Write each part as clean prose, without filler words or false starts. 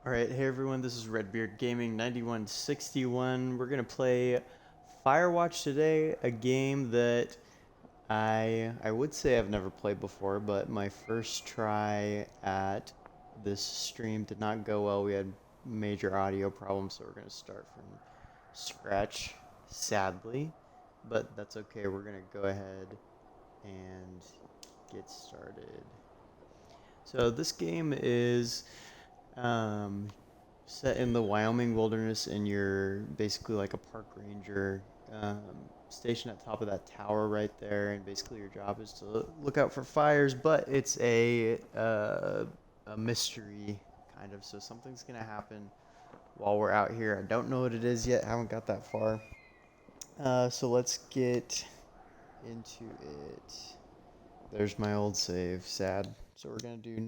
Alright, hey everyone, this is Redbeard Gaming 9161. We're gonna play Firewatch today, a game that I would say I've never played before, but my first try at this stream did not go well. We had major audio problems, so we're gonna start from scratch, sadly. But that's okay, we're gonna go ahead and get started. So this game is um, set in the Wyoming wilderness, and you're basically like a park ranger stationed at the top of that tower right there. And basically, your job is to look out for fires, but it's a mystery kind of. So something's gonna happen while we're out here. I don't know what it is yet. Haven't got that far. So let's get into it. There's my old save. Sad. So we're gonna do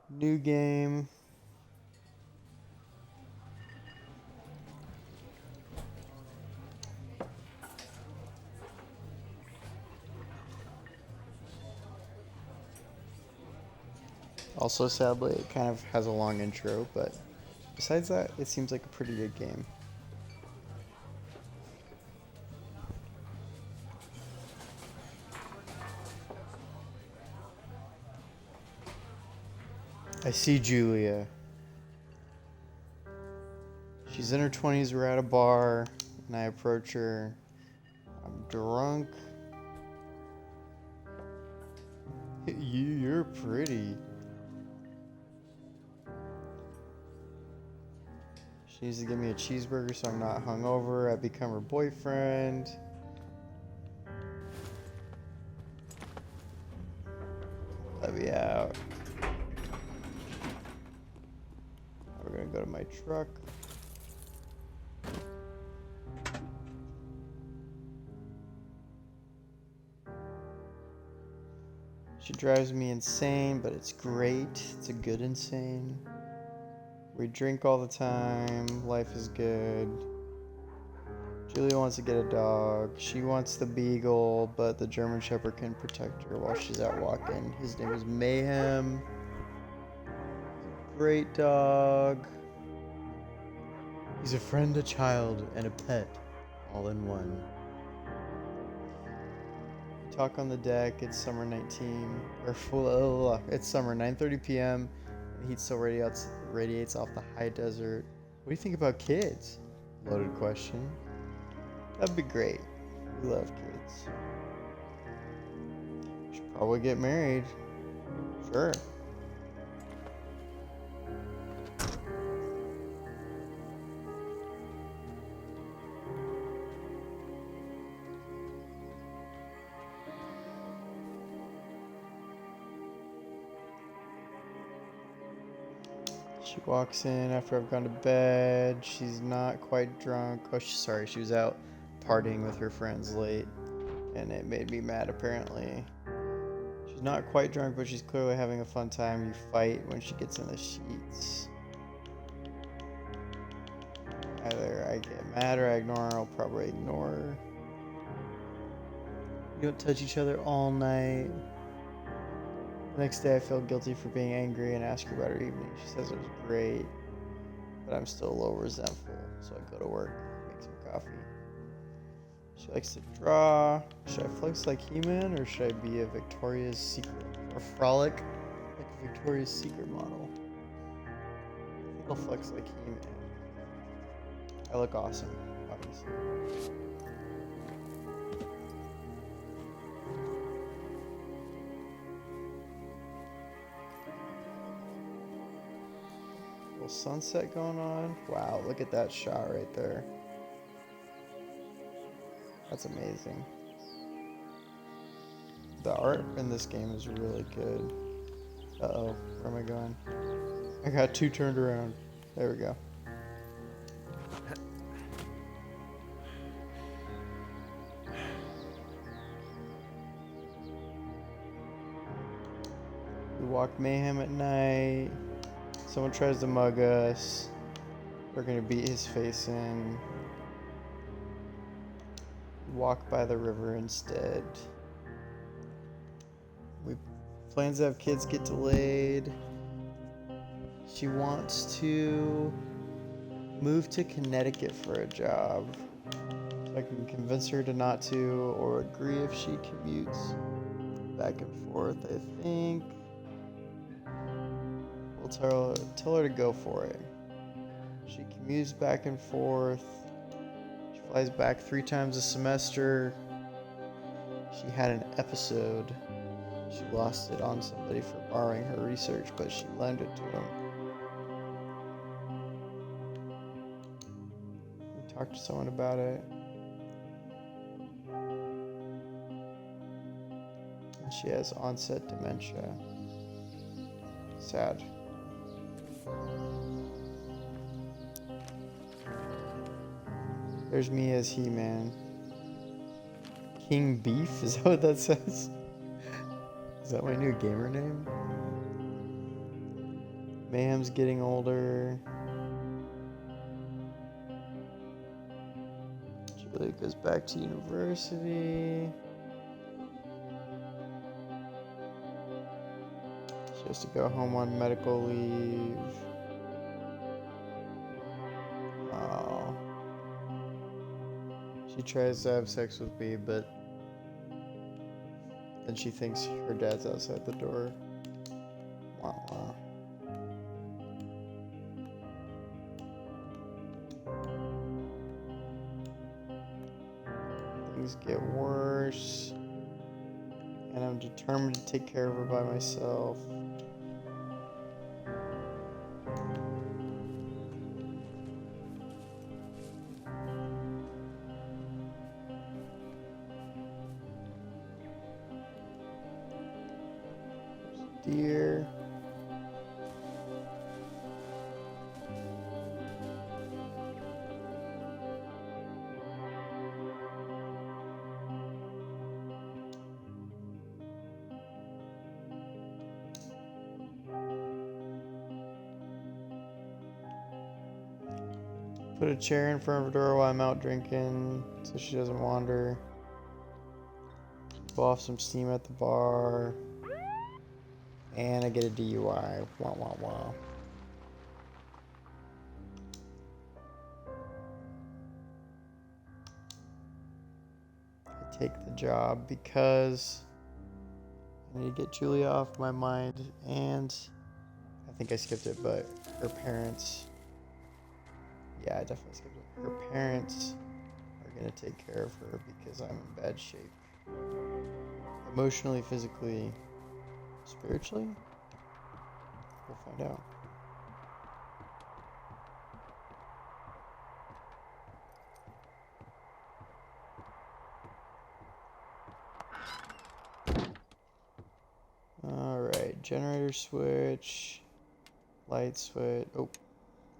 new game. Also, sadly, it kind of has a long intro, but besides that, it seems like a pretty good game. I see Julia. She's in her 20s, we're at a bar, and I approach her. I'm drunk. You're pretty. She needs to give me a cheeseburger so I'm not hungover. I become her boyfriend. Let me out. We're gonna go to my truck. She drives me insane, but it's great. It's a good insane. We drink all the time. Life is good. Julia wants to get a dog. She wants the beagle, but the German Shepherd can protect her while she's out walking. His name is Mayhem. Great dog. He's a friend, a child, and a pet, all in one. We talk on the deck. It's summer 19, or it's summer 9:30 p.m. The heat still radiates off the high desert. What do you think about kids? Loaded question. That'd be great. We love kids. Should probably get married. Sure. She walks in after I've gone to bed. She's not quite drunk. Oh, sorry. She was out partying with her friends late, and it made me mad, apparently. She's not quite drunk, but she's clearly having a fun time. You fight when she gets in the sheets. Either I get mad or I ignore her. I'll probably ignore her. You don't touch each other all night. The next day I feel guilty for being angry and ask her about her evening. She says it was great, but I'm still a little resentful, so I go to work, make some coffee. She likes to draw. Should I flex like He-Man, or should I be a Victoria's Secret or frolic like a Victoria's Secret model? I think I'll flex like He-Man. I look awesome, obviously. Little sunset going on. Wow, look at that shot right there. That's amazing. The art in this game is really good. Uh-oh, where am I going? I got two turned around. There we go. We walk Mayhem at night. Someone tries to mug us. We're gonna beat his face in. Walk by the river instead. Plans to have kids get delayed. She wants to move to Connecticut for a job. So I can convince her to not to, or agree if she commutes back and forth, I think. We'll tell her to go for it. She commutes back and forth. She flies back 3 times a semester. She had an episode. She lost it on somebody for borrowing her research, but she lent it to him. We talked to someone about it. And she has onset dementia. Sad. There's me as He-Man. King Beef? Is that what that says? Is that my new gamer name? Mayhem's getting older. Julia goes back to university. She has to go home on medical leave. Oh. She tries to have sex with me, but then she thinks her dad's outside the door. Wah wah. Things get worse, and I'm determined to take care of her by myself. Dear. Put a chair in front of her door while I'm out drinking so she doesn't wander. Blow off some steam at the bar. And I get a DUI. Wah wah wah. I take the job because I need to get Julia off my mind, and I think I skipped it, but her parents, yeah, I definitely skipped it. Her parents are gonna take care of her because I'm in bad shape. Emotionally, physically, spiritually? We'll find out. Alright, generator switch, light switch. Oh.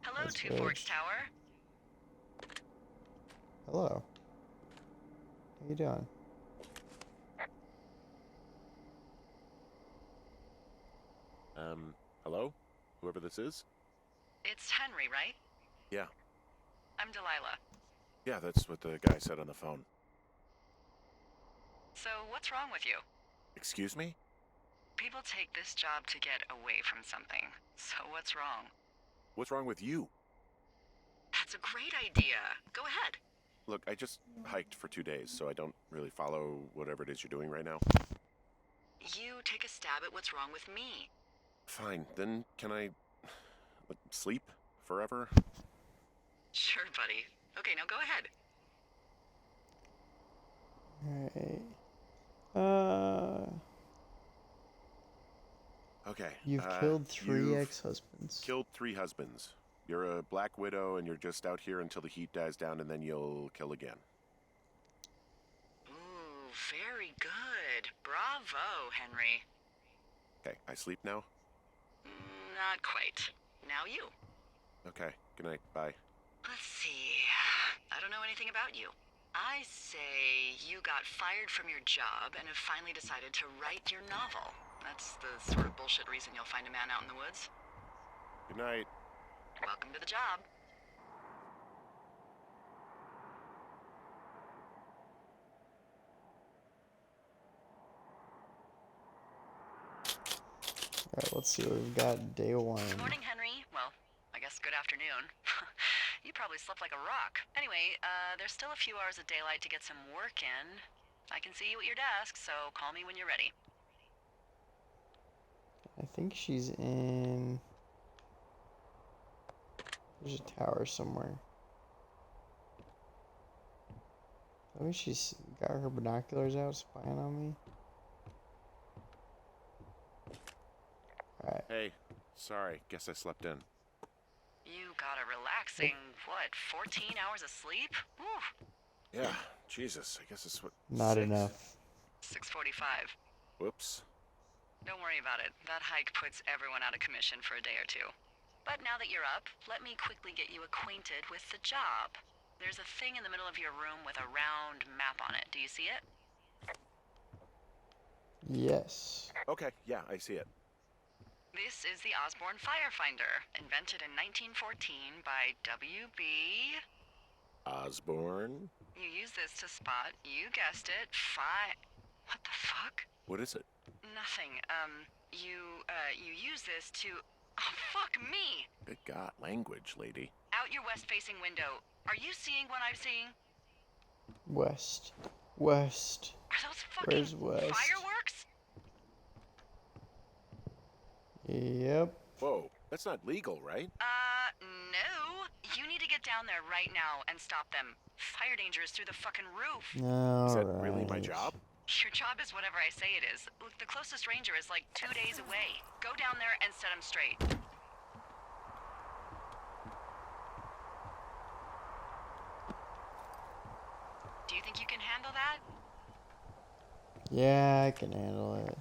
Hello, Two Forks Tower. Hello. How you doing? Hello? Whoever this is? It's Henry, right? Yeah. I'm Delilah. Yeah, that's what the guy said on the phone. So, what's wrong with you? Excuse me? People take this job to get away from something. So, what's wrong? What's wrong with you? That's a great idea. Go ahead. Look, I just hiked for 2 days, so I don't really follow whatever it is you're doing right now. You take a stab at what's wrong with me. Fine, then can I sleep forever? Sure, buddy. Okay, now go ahead. Alright. Okay. You've killed 3 ex-husbands. Killed 3 husbands. You're a black widow and you're just out here until the heat dies down and then you'll kill again. Ooh, very good. Bravo, Henry. Okay, I sleep now? Not quite. Now you. Okay, good night, bye. Let's see. I don't know anything about you. I say you got fired from your job and have finally decided to write your novel. That's the sort of bullshit reason you'll find a man out in the woods. Good night. Welcome to the job. Alright, let's see what we've got. Day 1. Good morning, Henry. Well, I guess good afternoon. You probably slept like a rock. Anyway, there's still a few hours of daylight to get some work in. I can see you at your desk, so call me when you're ready. I think she's in... There's a tower somewhere. Maybe she's got her binoculars out spying on me. Alright. Hey, sorry. Guess I slept in. You got a relaxing, what, 14 hours of sleep? Whew. Yeah, Jesus. I guess it's what. Not 6? enough. 6:45. Whoops. Don't worry about it. That hike puts everyone out of commission for a day or two. But now that you're up, let me quickly get you acquainted with the job. There's a thing in the middle of your room with a round map on it. Do you see it? Yes. Okay, yeah, I see it. This is the Osborne Firefinder, invented in 1914 by W.B. Osborne? You use this to spot, you guessed it, What the fuck? What is it? Nothing. You use this to... Oh, fuck me! Good God, language, lady. Out your west-facing window. Are you seeing what I'm seeing? West. West. Are those fucking Where's west? fireworks? Yep. Whoa, that's not legal, right? No. You need to get down there right now and stop them. Fire danger is through the fucking roof. Is that really my job? Your job is whatever I say it is. Look, the closest ranger is like 2 days away. Go down there and set him straight. Do you think you can handle that? Yeah, I can handle it.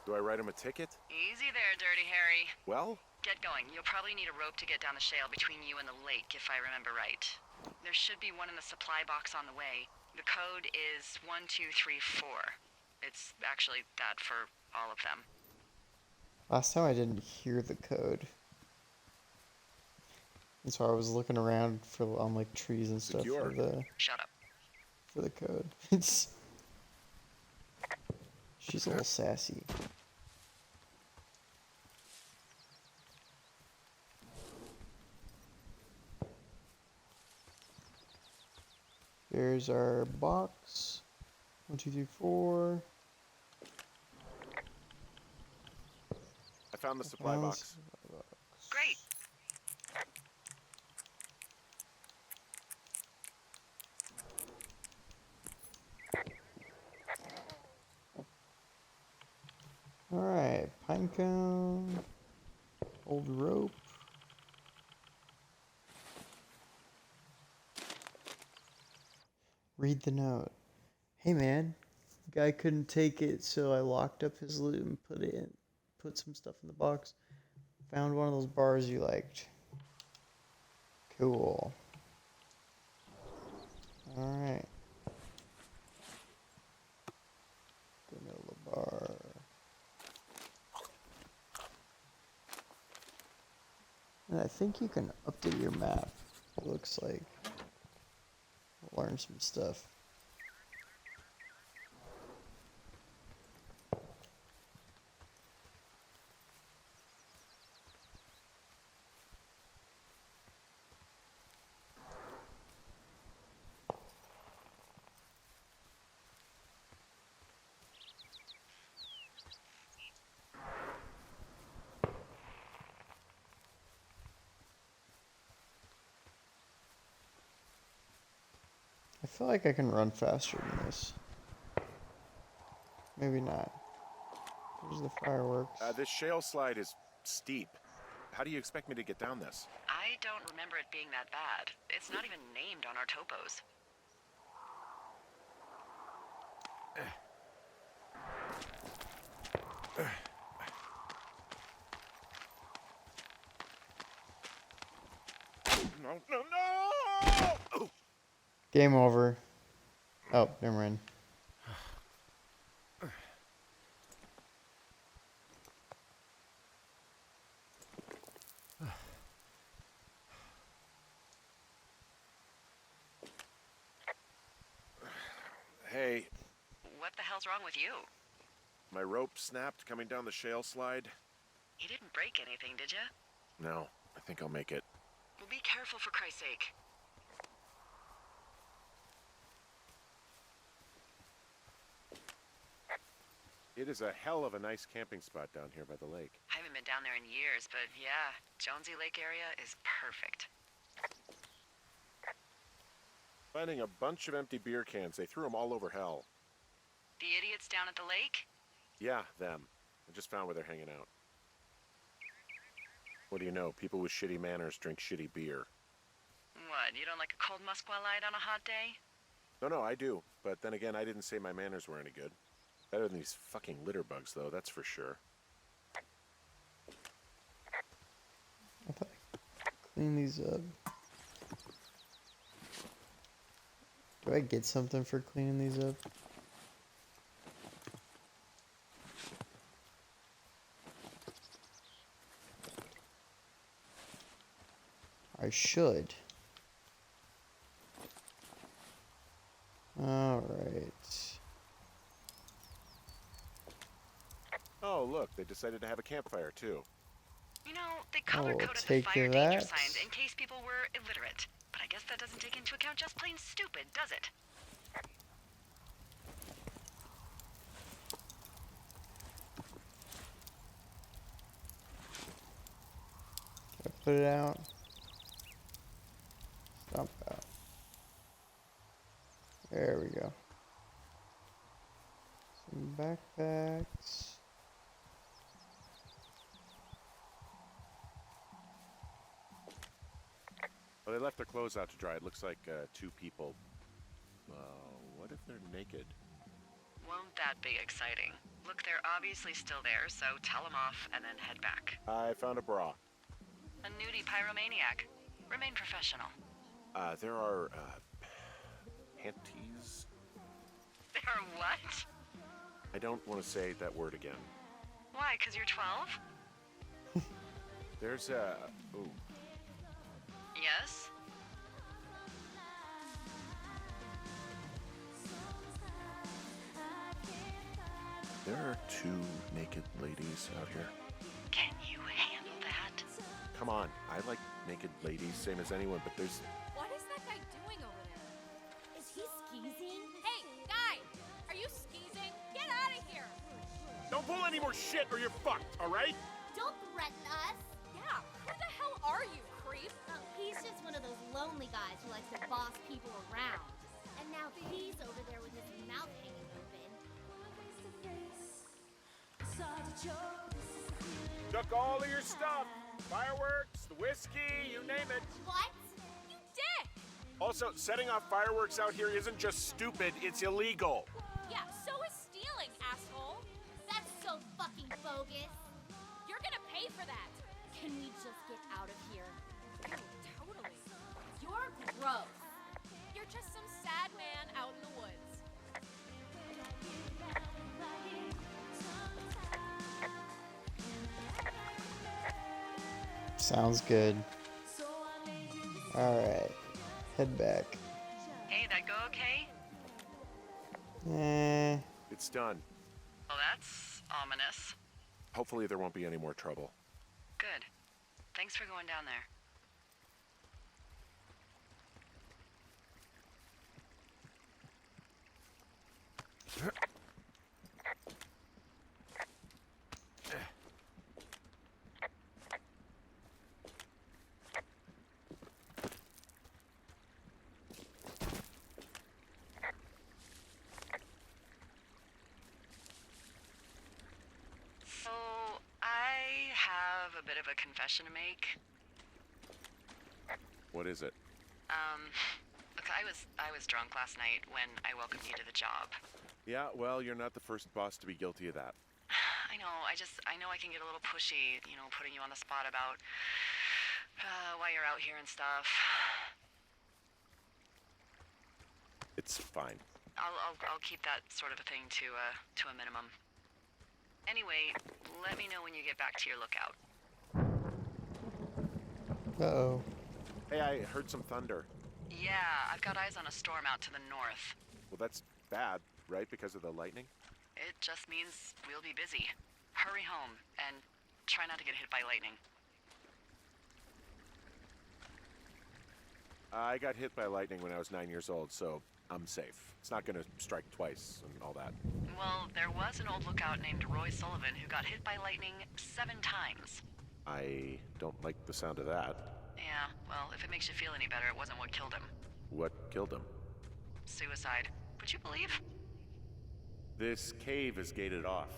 Do I write him a ticket? Easy there, Dirty Harry. Well, Get going. You'll probably need a rope to get down the shale between you and the lake, if I remember right. There should be one in the supply box on the way. The code is 1234. It's actually that for all of them. Last time I didn't hear the code. And so I was looking around for on like trees and stuff for Shut up. the code. She's a little sassy. There's our box. 1, 2, 3, 4. I found the supply box. Great. Alright, pine cone. Old rope. Read the note. Hey man, guy couldn't take it, so I locked up his loot and put some stuff in the box. Found one of those bars you liked. Cool. Alright. Granola bar. And I think you can update your map, it looks like. Learn some stuff. I feel like I can run faster than this. Maybe not. There's the fireworks. This shale slide is steep. How do you expect me to get down this? I don't remember it being that bad. It's not even named on our topos. No, no, no! Oh. Game over. Oh, never mind. Hey, What the hell's wrong with you? My rope snapped coming down the shale slide. You didn't break anything, did you? No, I think I'll make it. Well, be careful for Christ's sake. It is a hell of a nice camping spot down here by the lake. I haven't been down there in years, but yeah, Jonesy Lake area is perfect. Finding a bunch of empty beer cans. They threw them all over hell. The idiots down at the lake? Yeah, them. I just found where they're hanging out. What do you know? People with shitty manners drink shitty beer. What, you don't like a cold Musqualite on a hot day? No, I do. But then again, I didn't say my manners were any good. Better than these fucking litter bugs, though, that's for sure. I thought I clean these up. Do I get something for cleaning these up? I should. Alright. Oh, look, they decided to have a campfire, too. You know, they color-coded the take fire danger that. signs in case people were illiterate. But I guess that doesn't take into account just plain stupid, does it? I put it out. Stomp out. There we go. Some backpacks. Well, they left their clothes out to dry. It looks like two people. What if they're naked? Won't that be exciting? Look, they're obviously still there, so tell them off and then head back. I found a bra. A nudie pyromaniac. Remain professional. There are, panties? There are what? I don't want to say that word again. Why, 'cause you're 12? There's a... Ooh. Yes? There are two naked ladies out here. Can you handle that? Come on, I like naked ladies, same as anyone, but there's... What is that guy doing over there? Is he skeezing? Hey, guy! Are you skeezing? Get out of here! Don't pull any more shit or you're fucked, alright? Don't threaten us. Yeah, who the hell are you, creep? Oh, he's just one of those lonely guys who likes to boss people around. And now he's over there with his mouth hanging open. Took all of your stuff. Fireworks, the whiskey, you name it. What? You dick! Also, setting off fireworks out here isn't just stupid, it's illegal. Yeah, so is stealing, asshole! That's so fucking bogus. You're gonna pay for that! Can we just get out of here? Totally. You're gross. You're just some sad man out in the woods. Sounds good. Alright. Head back. Hey, that go okay? Eh. It's done. Well, that's ominous. Hopefully there won't be any more trouble. Good. Thanks for going down there. So, I have a bit of a confession to make. What is it? Look, I was drunk last night when I welcomed you to the job. Yeah, well, you're not the first boss to be guilty of that. I know, I know I can get a little pushy, you know, putting you on the spot about why you're out here and stuff. It's fine. I'll keep that sort of a thing to a minimum. Anyway, let me know when you get back to your lookout. Uh-oh. Hey, I heard some thunder. Yeah, I've got eyes on a storm out to the north. Well, that's bad, right? Because of the lightning? It just means we'll be busy. Hurry home, and try not to get hit by lightning. I got hit by lightning when I was 9 years old, so I'm safe. It's not gonna strike twice and all that. Well, there was an old lookout named Roy Sullivan who got hit by lightning 7 times. I don't like the sound of that. Yeah, well, if it makes you feel any better, it wasn't what killed him. What killed him? Suicide. Would you believe? This cave is gated off.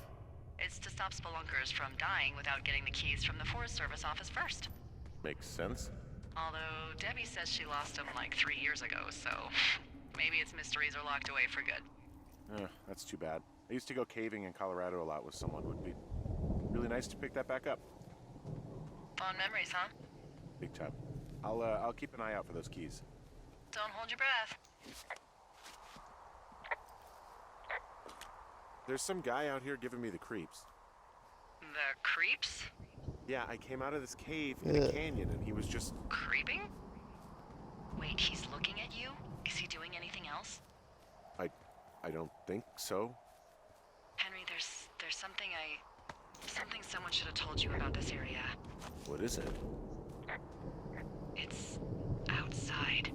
It's to stop spelunkers from dying without getting the keys from the Forest Service office first. Makes sense. Although Debbie says she lost them like 3 years ago, so maybe its mysteries are locked away for good. That's too bad. I used to go caving in Colorado a lot with someone. Would be really nice to pick that back up. Fond memories, huh? Big time. I'll keep an eye out for those keys. Don't hold your breath. There's some guy out here giving me the creeps. The creeps? Yeah, I came out of this cave in a canyon and he was just... Creeping? Wait, he's looking at you? Is he doing anything else? I don't think so. Henry, there's something someone should have told you about this area. What is it? It's outside.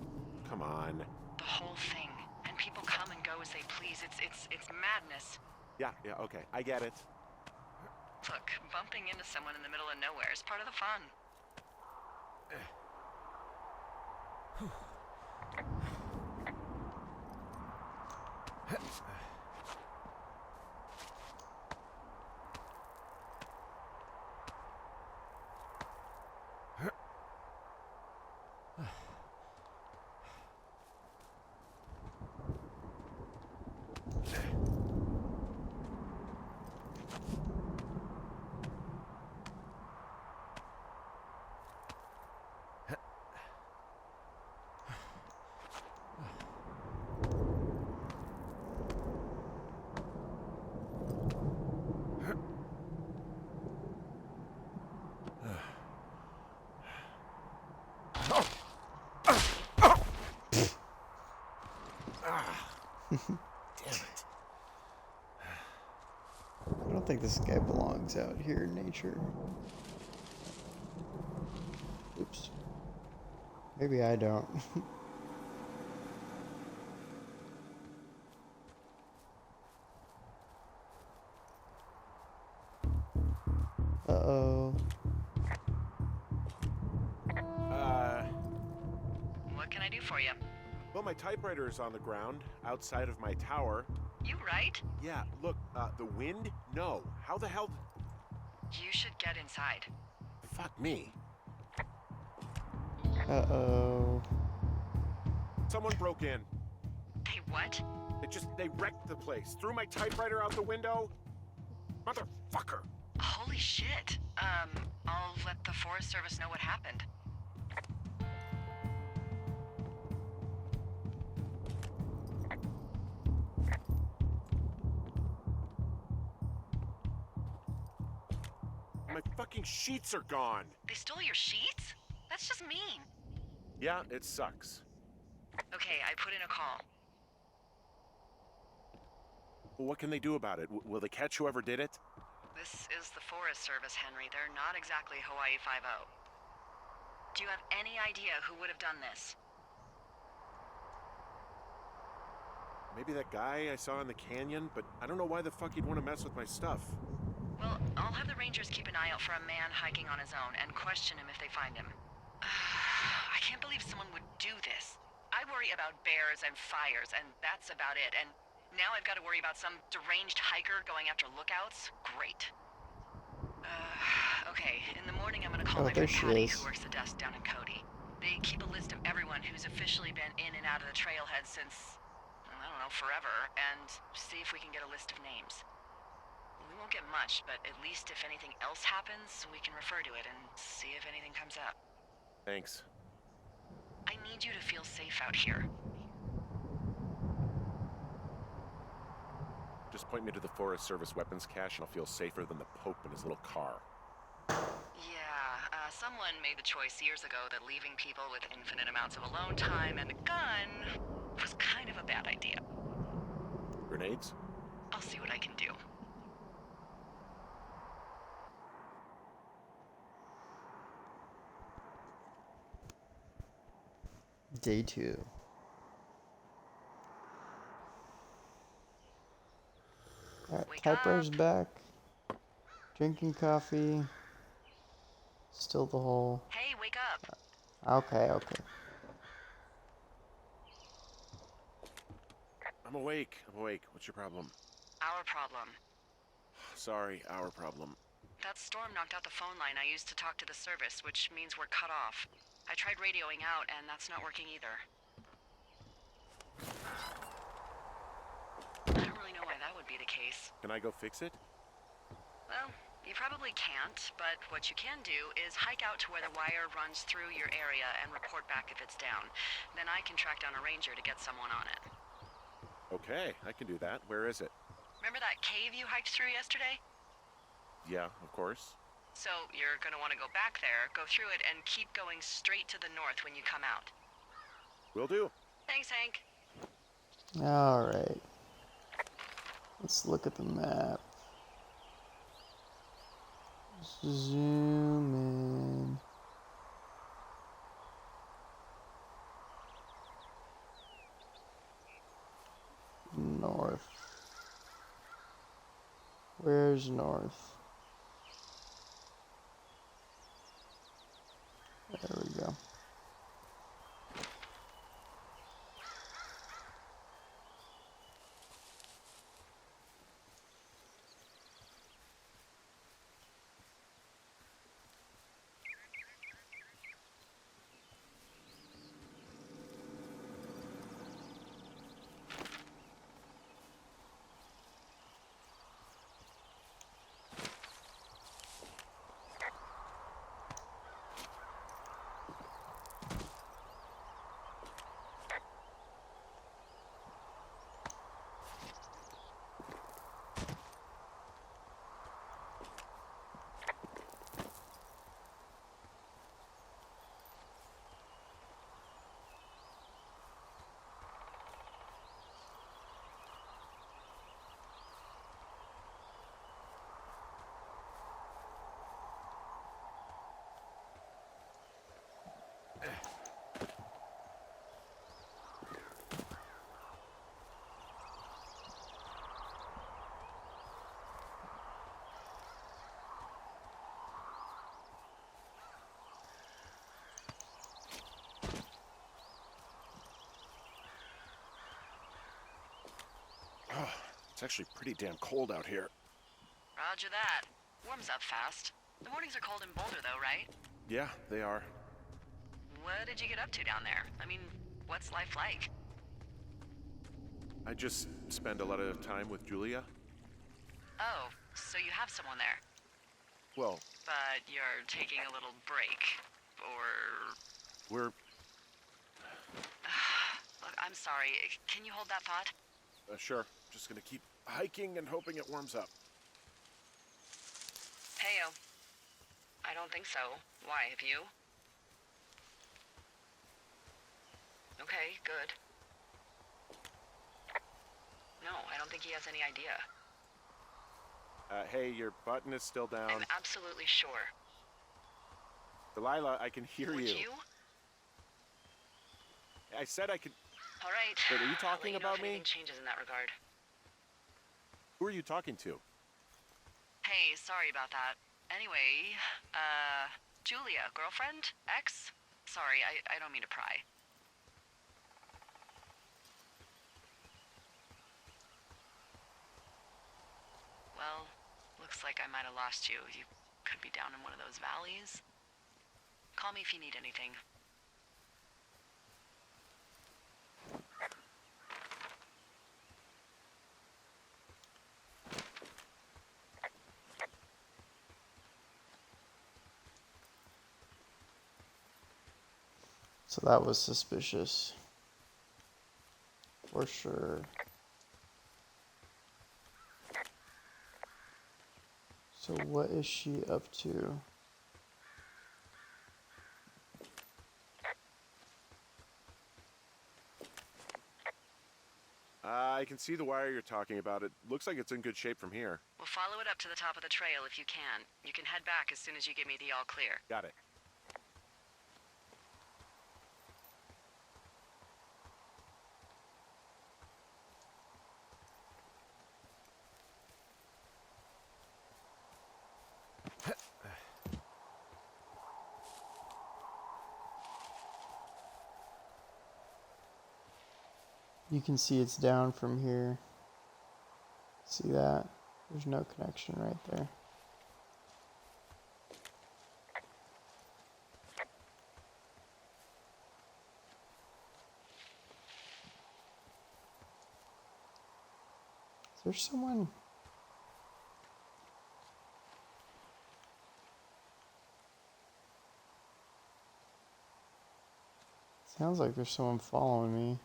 Come on. The whole thing. And people come and go as they please. It's madness. Yeah, okay. I get it. Look, bumping into someone in the middle of nowhere is part of the fun. Damn it. I don't think this guy belongs out here in nature. Oops. Maybe I don't. Uh-oh. What can I do for you? Well, my typewriter is on the ground outside of my tower. You right? Yeah, look, the wind? No. How the hell... You should get inside. Fuck me. Uh-oh. Someone broke in. Hey, what? They wrecked the place. Threw my typewriter out the window. Motherfucker. Holy shit. I'll let the Forest Service know what happened. My fucking sheets are gone. They stole your sheets? That's just mean. Yeah, it sucks. Okay, I put in a call. Well, what can they do about it? Will they catch whoever did it? This is the Forest Service, Henry. They're not exactly Hawaii 5-0. Do you have any idea who would have done this? Maybe that guy I saw in the canyon, but I don't know why the fuck he'd want to mess with my stuff. Well, I'll have the Rangers keep an eye out for a man hiking on his own and question him if they find him. I can't believe someone would do this. I worry about bears and fires, and that's about it. And now I've got to worry about some deranged hiker going after lookouts? Great. Okay, in the morning I'm gonna call my friend Patty, who works the desk down in Cody. They keep a list of everyone who's officially been in and out of the trailhead since, I don't know, forever, and see if we can get a list of names. We won't get much, but at least if anything else happens, we can refer to it and see if anything comes up. Thanks. I need you to feel safe out here. Just point me to the Forest Service weapons cache and I'll feel safer than the Pope in his little car. Yeah, someone made the choice years ago that leaving people with infinite amounts of alone time and a gun was kind of a bad idea. Grenades? I'll see what I can do. Day 2. Alright, Wake typewriter's up. back. Drinking coffee. Still the hole. Hey, wake up. Okay, okay. I'm awake. I'm awake. What's your problem? Our problem. Sorry, our problem. That storm knocked out the phone line I used to talk to the service, which means we're cut off. I tried radioing out, and that's not working either. I don't really know why that would be the case. Can I go fix it? Well, you probably can't, but what you can do is hike out to where the wire runs through your area and report back if it's down. Then I can track down a ranger to get someone on it. Okay, I can do that. Where is it? Remember that cave you hiked through yesterday? Yeah, of course. So you're gonna want to go back there, go through it, and keep going straight to the north when you come out. Will do. Thanks, Hank. Alright. Let's look at the map. Zoom in. North. Where's north? There we go. Oh, it's actually pretty damn cold out here. Roger that. Warms up fast. The mornings are cold in Boulder, though, right? Yeah, they are. What did you get up to down there? I mean, what's life like? I just spend a lot of time with Julia. Oh, so you have someone there. Well, But you're taking a little break. Or... we're... Look, I'm sorry. Can you hold that thought? Sure. Just gonna keep hiking and hoping it warms up. Heyo. I don't think so. Why, have you? Okay, good. No, I don't think he has any idea. Hey, your button is still down. I'm absolutely sure. Delilah, I can hear Would you. you? I said I could... All right. Wait, are you I'll talking let you know about if me? anything changes in that regard. Who are you talking to? Hey, sorry about that. Anyway, Julia, girlfriend? Ex? Sorry, I don't mean to pry. Well, looks like I might have lost you. You could be down in one of those valleys. Call me if you need anything. So that was suspicious. For sure. So what is she up to? I can see the wire you're talking about. It looks like it's in good shape from here. We'll follow it up to the top of the trail if you can. You can head back as soon as you give me the all clear. Got it. You can see it's down from here. See that? There's no connection right there. Is there someone? Sounds like there's someone following me.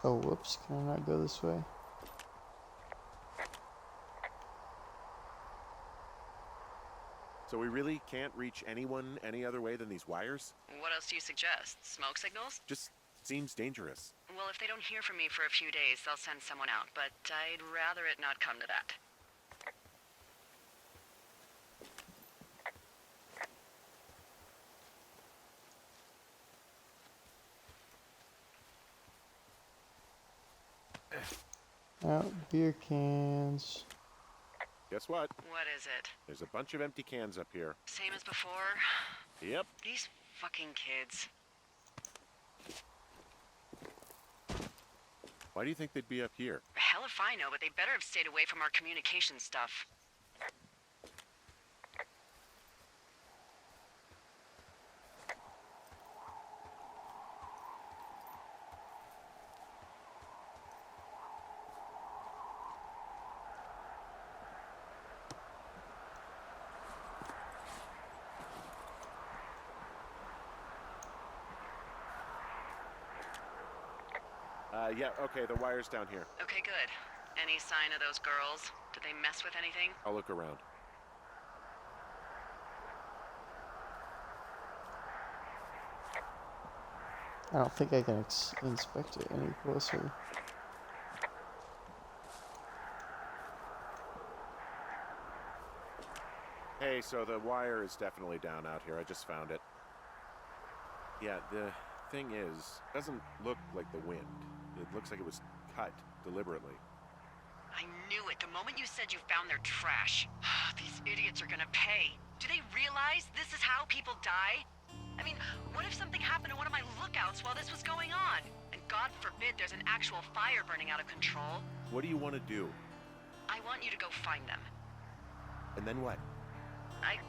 Oh, whoops, can I not go this way? So we really can't reach anyone any other way than these wires? What else do you suggest? Smoke signals? Just seems dangerous. Well, if they don't hear from me for a few days, they'll send someone out, but I'd rather it not come to that. Oh, beer cans. Guess what? What is it? There's a bunch of empty cans up here. Same as before? Yep. These fucking kids. Why do you think they'd be up here? Hell if I know, but they better have stayed away from our communication stuff. Yeah, okay, the wire's down here. Okay, good. Any sign of those girls? Did they mess with anything? I'll look around. I don't think I can inspect it any closer. Hey, so the wire is definitely down out here. I just found it. Yeah, the thing is, it doesn't look like the wind. It looks like it was cut deliberately. I knew it the moment you said you found their trash. These idiots are gonna pay. Do they realize this is how people die? I mean, what if something happened to one of my lookouts while this was going on? And God forbid there's an actual fire burning out of control. What do you want to do? I want you to go find them. And then what? I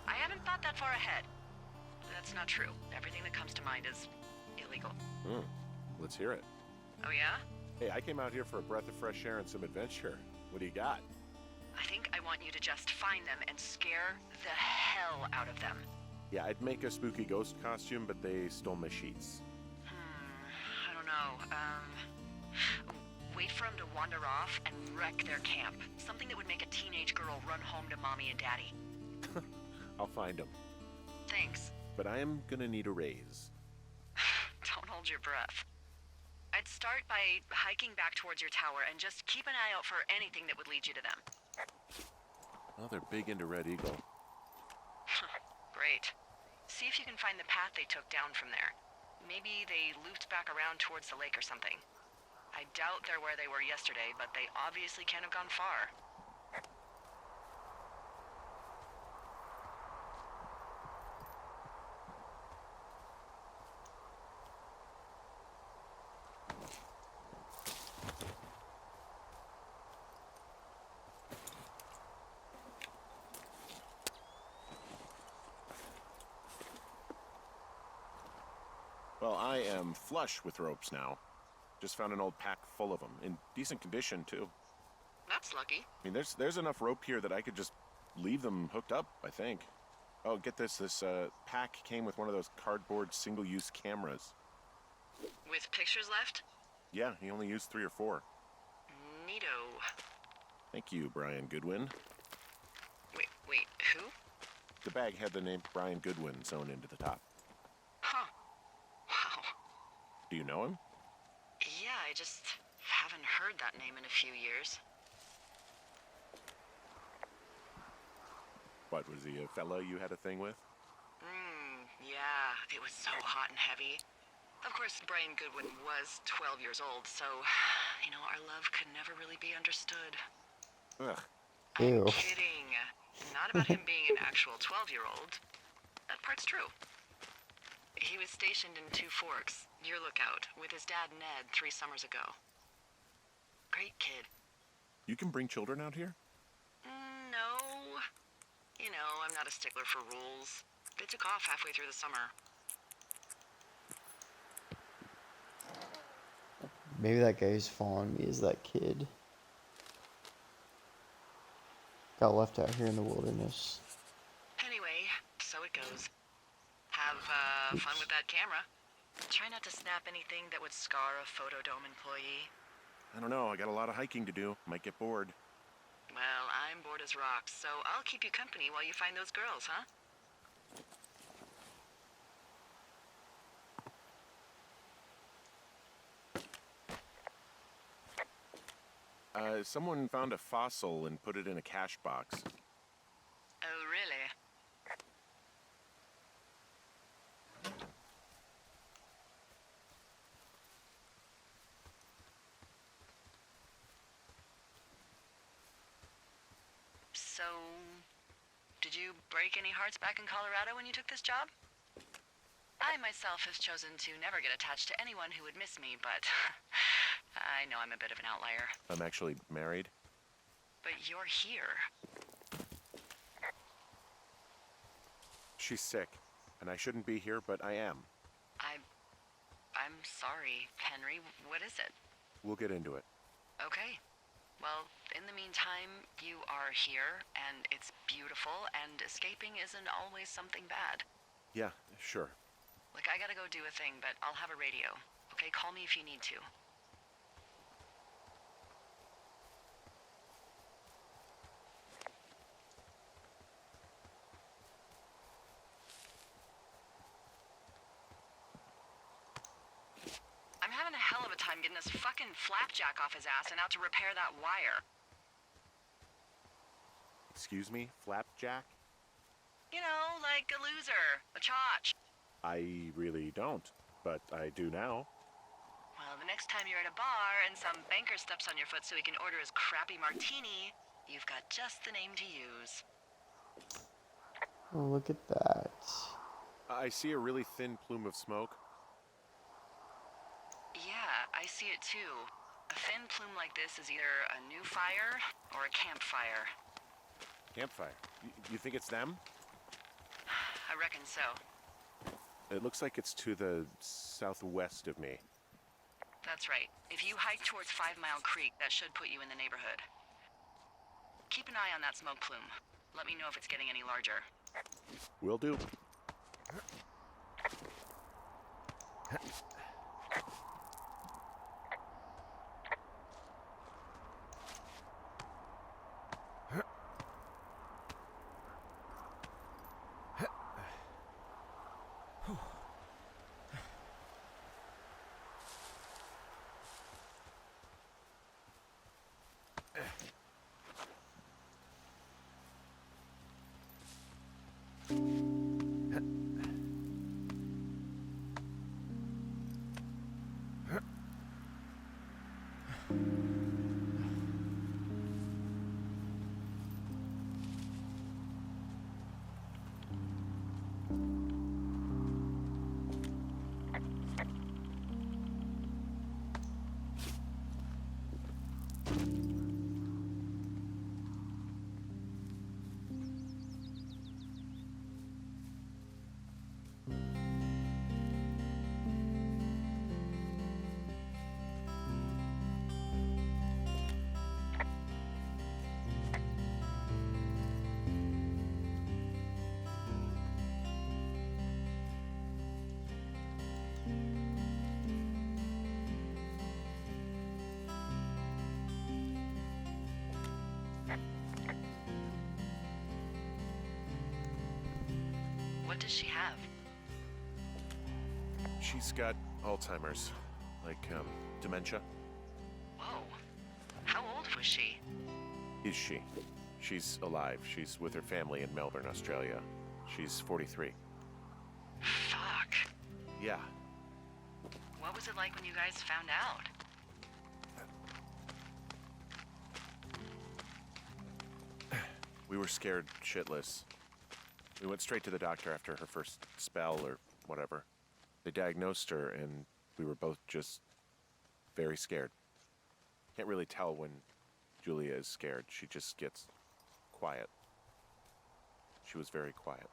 haven't thought that far ahead. That's not true. Everything that comes to mind is illegal. Let's hear it. Oh yeah? Hey, I came out here for a breath of fresh air and some adventure. What do you got? I think I want you to just find them and scare the hell out of them. Yeah, I'd make a spooky ghost costume, but they stole my sheets. I don't know. Wait for them to wander off and wreck their camp. Something that would make a teenage girl run home to mommy and daddy. I'll find them. Thanks. But I am gonna need a raise. Don't hold your breath. I'd start by hiking back towards your tower and just keep an eye out for anything that would lead you to them. Well, they're big into Red Eagle. Great. See if you can find the path they took down from there. Maybe they looped back around towards the lake or something. I doubt they're where they were yesterday, but they obviously can't have gone far. Well, I am flush with ropes now. Just found an old pack full of them, in decent condition, too. That's lucky. I mean, there's enough rope here that I could just leave them hooked up, I think. Oh, get this. This pack came with one of those cardboard single-use cameras. With pictures left? Yeah, he only used 3 or 4. Neato. Thank you, Brian Goodwin. Wait, who? The bag had the name Brian Goodwin sewn into the top. Huh. Wow. Do you know him? Yeah, I just haven't heard that name in a few years. What, was he a fella you had a thing with? Yeah, it was so hot and heavy. Of course, Brian Goodwin was 12 years old, so, our love could never really be understood. Ugh. I'm Ew. kidding. Not about him being an actual 12-year-old. That part's true. He was stationed in Two Forks, your lookout, with his dad Ned 3 summers ago. Great kid. You can bring children out here? No. I'm not a stickler for rules. They took off halfway through the summer. Maybe that guy who's following me is that kid. Got left out here in the wilderness. Anyway, so it goes. Have fun with that camera. Try not to snap anything that would scar a Photodome employee. I don't know. I got a lot of hiking to do. Might get bored. Well, I'm bored as rocks, so I'll keep you company while you find those girls, huh? Someone found a fossil and put it in a cash box. Oh, really? So, did you break any hearts back in Colorado when you took this job? I myself have chosen to never get attached to anyone who would miss me, but I know I'm a bit of an outlier. I'm actually married. But you're here. She's sick, and I shouldn't be here, but I am. I'm sorry, Henry. What is it? We'll get into it. Okay. Well, in the meantime, you are here, and it's beautiful, and escaping isn't always something bad. Yeah, sure. Look, I gotta go do a thing, but I'll have a radio. Okay, call me if you need to. I'm having a hell of a time getting this fucking flapjack off his ass and out to repair that wire. Excuse me, Flapjack? Like a loser, a chotch. I really don't, but I do now. Well, the next time you're at a bar and some banker steps on your foot so he can order his crappy martini, you've got just the name to use. Oh, look at that. I see a really thin plume of smoke. Yeah, I see it too. A thin plume like this is either a new fire or a campfire. Campfire. You think it's them? I reckon so. It looks like it's to the southwest of me. That's right. If you hike towards 5 Mile Creek, that should put you in the neighborhood. Keep an eye on that smoke plume. Let me know if it's getting any larger. Will do. What does she have? She's got Alzheimer's, like, dementia. Whoa. How old was she? Is she? She's alive. She's with her family in Melbourne, Australia. She's 43. Fuck. Yeah. What was it like when you guys found out? We were scared shitless. We went straight to the doctor after her first spell or whatever. They diagnosed her, and we were both just very scared. Can't really tell when Julia is scared. She just gets quiet. She was very quiet.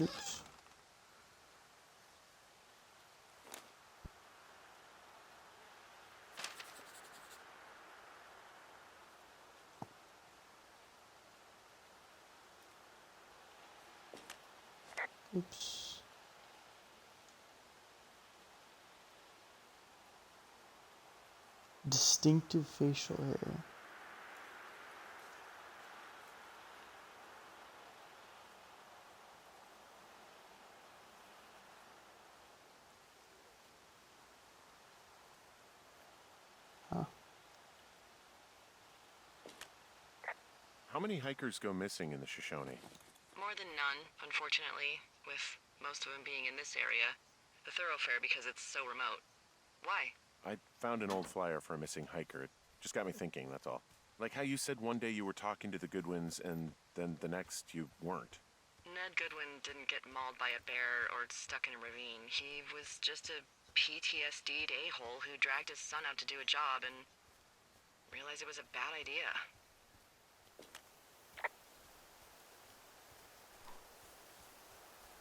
Oops. Oops. Distinctive facial hair. Huh. How many hikers go missing in the Shoshone? More than none, unfortunately, with most of them being in this area. The thoroughfare because it's so remote. Why? I found an old flyer for a missing hiker. It just got me thinking, that's all. Like how you said one day you were talking to the Goodwins and then the next you weren't. Ned Goodwin didn't get mauled by a bear or stuck in a ravine. He was just a PTSD'd a-hole who dragged his son out to do a job and realized it was a bad idea.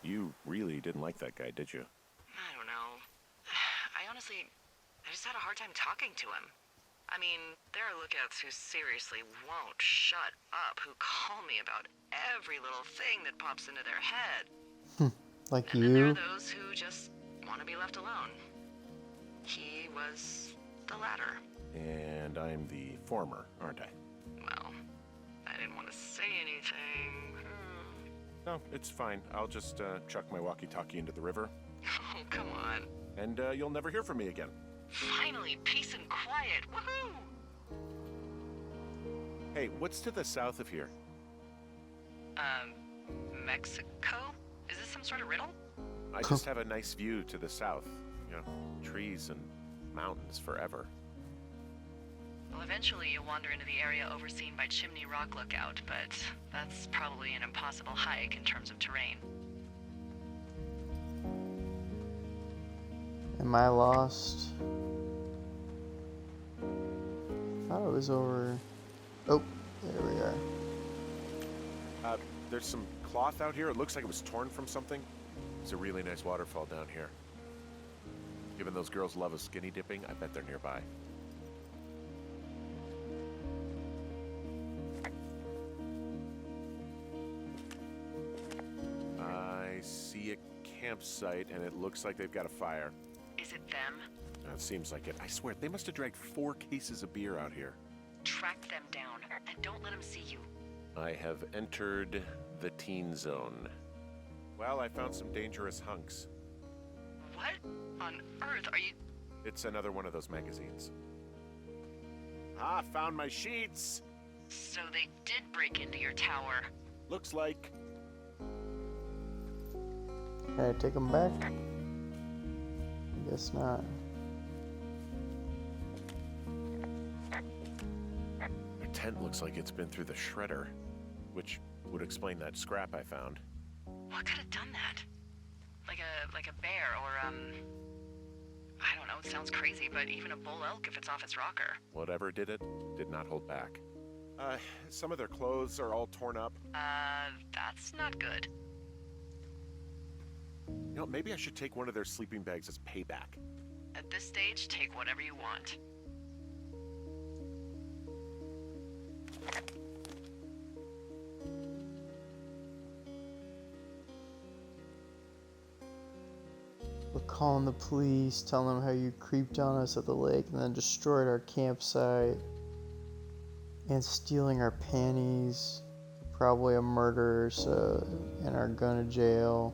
You really didn't like that guy, did you? I don't know. I just had a hard time talking to him. I mean, there are lookouts who seriously won't shut up, who call me about every little thing that pops into their head. Like And then there you? are those who just want to be left alone. He was the latter. And I'm the former, aren't I? Well, I didn't want to say anything. No, it's fine. I'll just chuck my walkie-talkie into the river, Oh, come on. and you'll never hear from me again. Finally, peace and quiet. Woohoo! Hey, what's to the south of here? Mexico? Is this some sort of riddle? I just have a nice view to the south. You know, trees and mountains forever. Well, eventually you'll wander into the area overseen by Chimney Rock Lookout, but that's probably an impossible hike in terms of terrain. Am I lost? Thought it was over. Oh, there we are. There's some cloth out here. It looks like it was torn from something. It's a really nice waterfall down here. Given those girls love a skinny dipping, I bet they're nearby. I see a campsite, and it looks like they've got a fire. Is it them? It seems like it. I swear, they must have dragged 4 cases of beer out here. Track them down, and don't let them see you. I have entered the teen zone. Well, I found some dangerous hunks. What on earth are you... It's another one of those magazines. Ah, found my sheets! So they did break into your tower. Looks like... Can I take them back? I guess not. Their tent looks like it's been through the shredder, which would explain that scrap I found. What could have done that? Like a bear or, I don't know, it sounds crazy, but even a bull elk if it's off its rocker. Whatever did it, did not hold back. Some of their clothes are all torn up. That's not good. You know, maybe I should take one of their sleeping bags as payback. At this stage, take whatever you want. We're calling the police, telling them how you creeped on us at the lake and then destroyed our campsite. And stealing our panties. Probably a murderer, so... and are going to jail.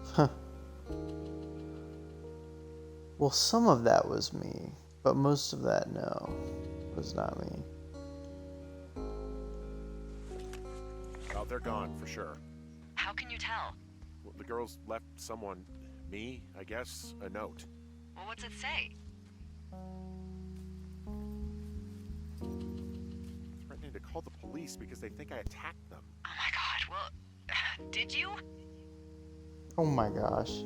Huh. Well, some of that was me, but most of that, no, was not me. Well, they're gone, for sure. How can you tell? Well, the girls left someone, me, I guess, a note. Well, what's it say? Threatening to call the police because they think I attacked them. Oh my god, well, did you? Oh my gosh.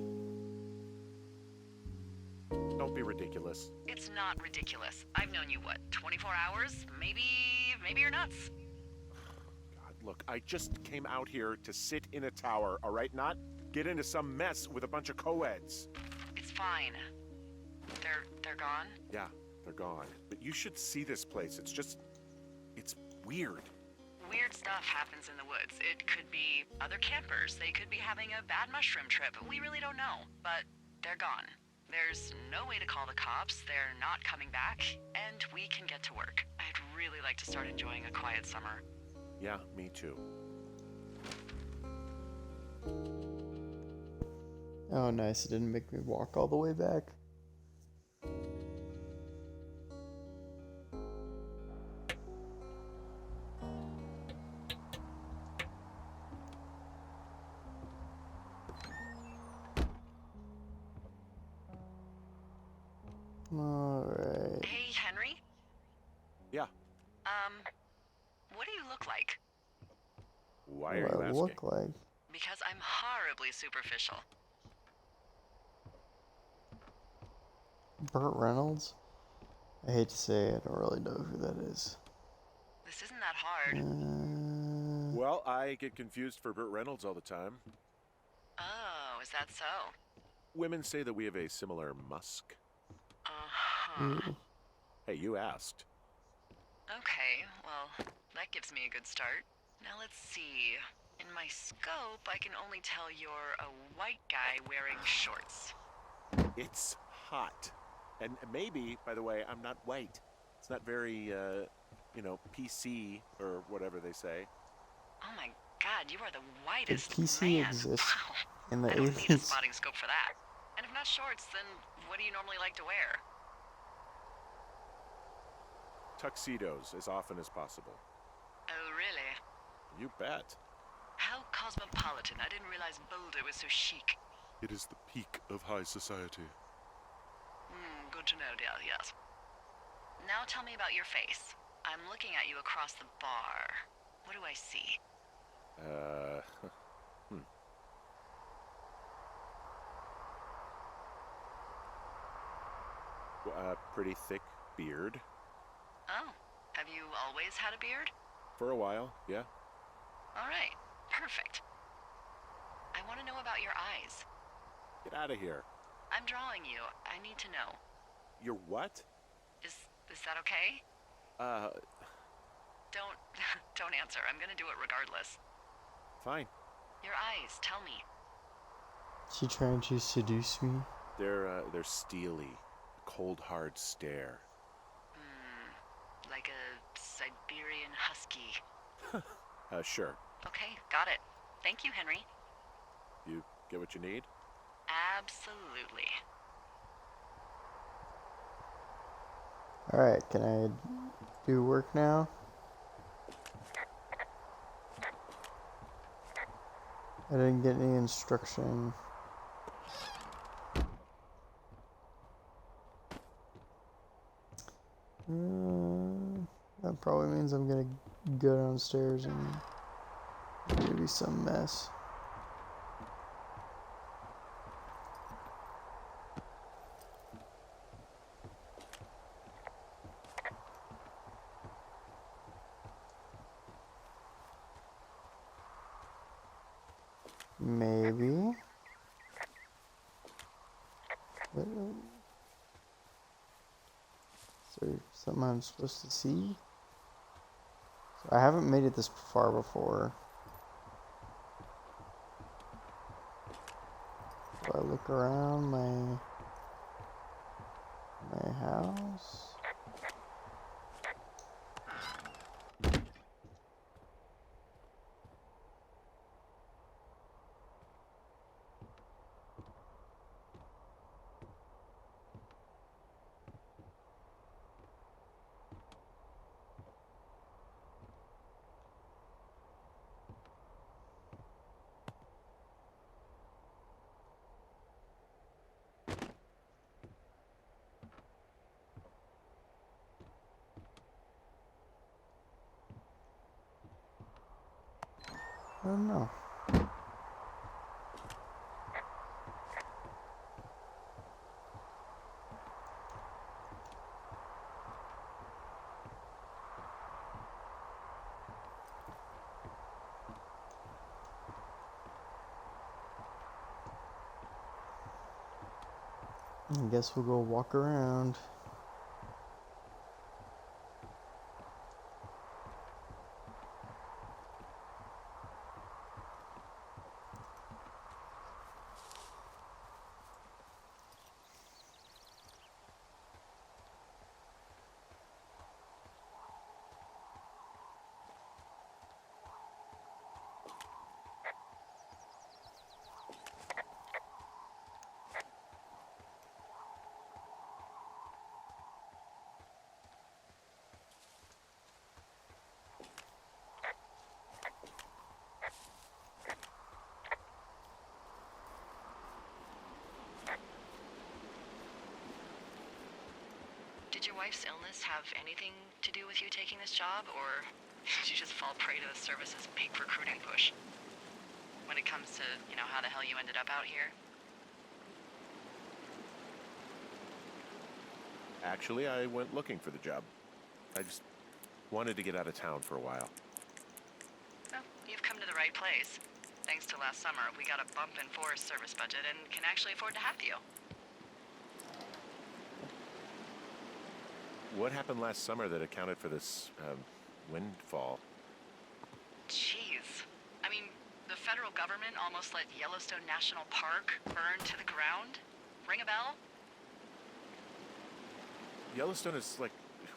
Don't be ridiculous. It's not ridiculous. I've known you, what, 24 hours? Maybe you're nuts. God, look, I just came out here to sit in a tower, all right? Not get into some mess with a bunch of co-eds. It's fine. They're gone? Yeah, they're gone. But you should see this place. It's weird. Weird stuff happens in the woods. It could be other campers. They could be having a bad mushroom trip. We really don't know. But they're gone. There's no way to call the cops. They're not coming back. And we can get to work. I'd really like to start enjoying a quiet summer. Yeah, me too. Oh, nice. It didn't make me walk all the way back. Alright. Hey, Henry? Yeah. What do you look like? Why What are do you I asking? look like? Because I'm horribly superficial. Burt Reynolds? I hate to say it, I don't really know who that is. This isn't that hard. Well, I get confused for Burt Reynolds all the time. Oh, is that so? Women say that we have a similar musk. Uh-huh. Hey, you asked. Okay, well, that gives me a good start. Now let's see. In my scope, I can only tell you're a white guy wearing shorts. It's hot. And maybe, by the way, I'm not white. It's not very, PC or whatever they say. Oh my god, you are the whitest PC man. exist Wow. in the I don't need a aliens. spotting scope for that. And if not shorts, then what do you normally like to wear? Tuxedos as often as possible. Oh, really? You bet. How cosmopolitan. I didn't realize Boulder was so chic. It is the peak of high society. Good to know, dear, yes. Now tell me about your face. I'm looking at you across the bar. What do I see? Pretty thick beard. Oh, have you always had a beard? For a while, yeah. All right, perfect. I want to know about your eyes. Get out of here. I'm drawing you. I need to know. You're what? Is that okay? Don't don't answer. I'm gonna do it regardless. Fine. Your eyes, tell me. She trying to seduce me? They're steely. A cold, hard stare. Like a Siberian husky. Sure. Okay, got it. Thank you, Henry. You get what you need? Absolutely. Alright, can I do work now? I didn't get any instruction. That probably means I'm gonna go downstairs and maybe some mess. Maybe. But, is there something I'm supposed to see? So I haven't made it this far before. Do I look around my house? I don't know. I guess we'll go walk around. Did your wife's illness have anything to do with you taking this job, or did you just fall prey to the service's big recruiting push? When it comes to, how the hell you ended up out here? Actually, I went looking for the job. I just wanted to get out of town for a while. Well, you've come to the right place. Thanks to last summer, we got a bump in Forest Service budget and can actually afford to have you. What happened last summer that accounted for this windfall? Jeez. I mean, the federal government almost let Yellowstone National Park burn to the ground? Ring a bell? Yellowstone is like,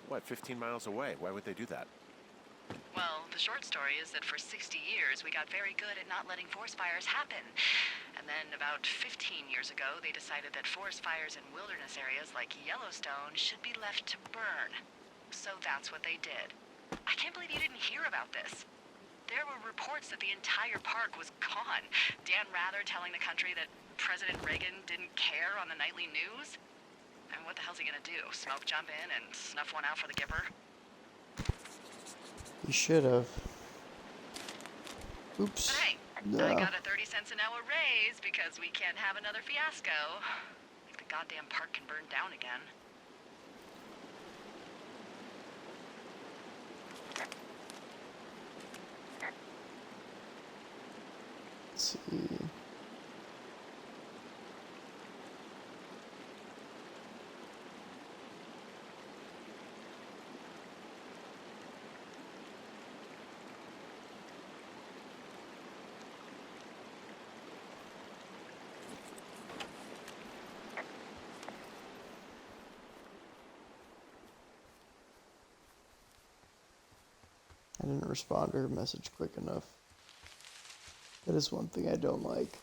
what, 15 miles away? Why would they do that? Well, the short story is that for 60 years, we got very good at not letting forest fires happen. And then about 15 years ago, they decided that forest fires in wilderness areas like Yellowstone should be left to burn. So that's what they did. I can't believe you didn't hear about this. There were reports that the entire park was gone. Dan Rather telling the country that President Reagan didn't care on the nightly news. And what the hell's he gonna do? Smoke jump in and snuff one out for the Gipper? You should have. Oops. But hey, No. I got a 30 cents an hour raise because we can't have another fiasco. Like the goddamn park can burn down again. Let's see. I didn't respond to her message quick enough. That is one thing I don't like.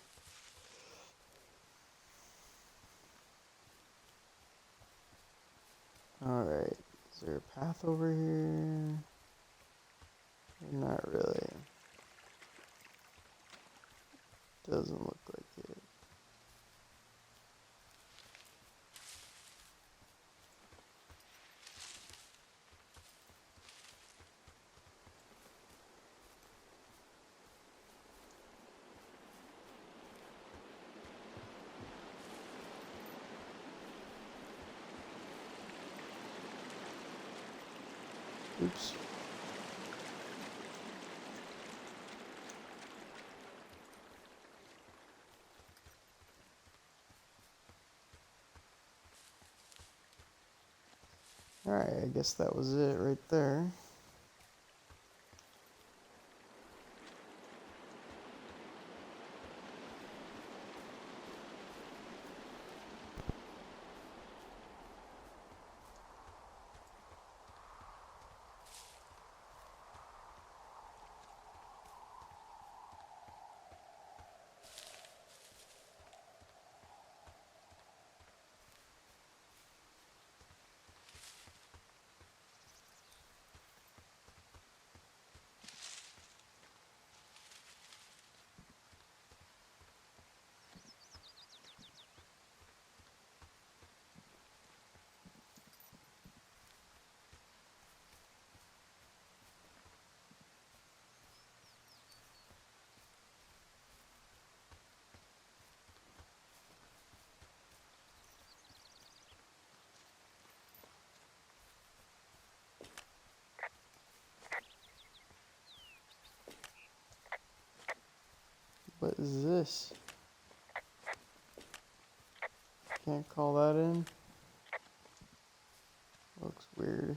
Alright, is there a path over here? Not really. Doesn't look like it. Oops. Alright, I guess that was it right there. What is this? Can't call that in? Looks weird.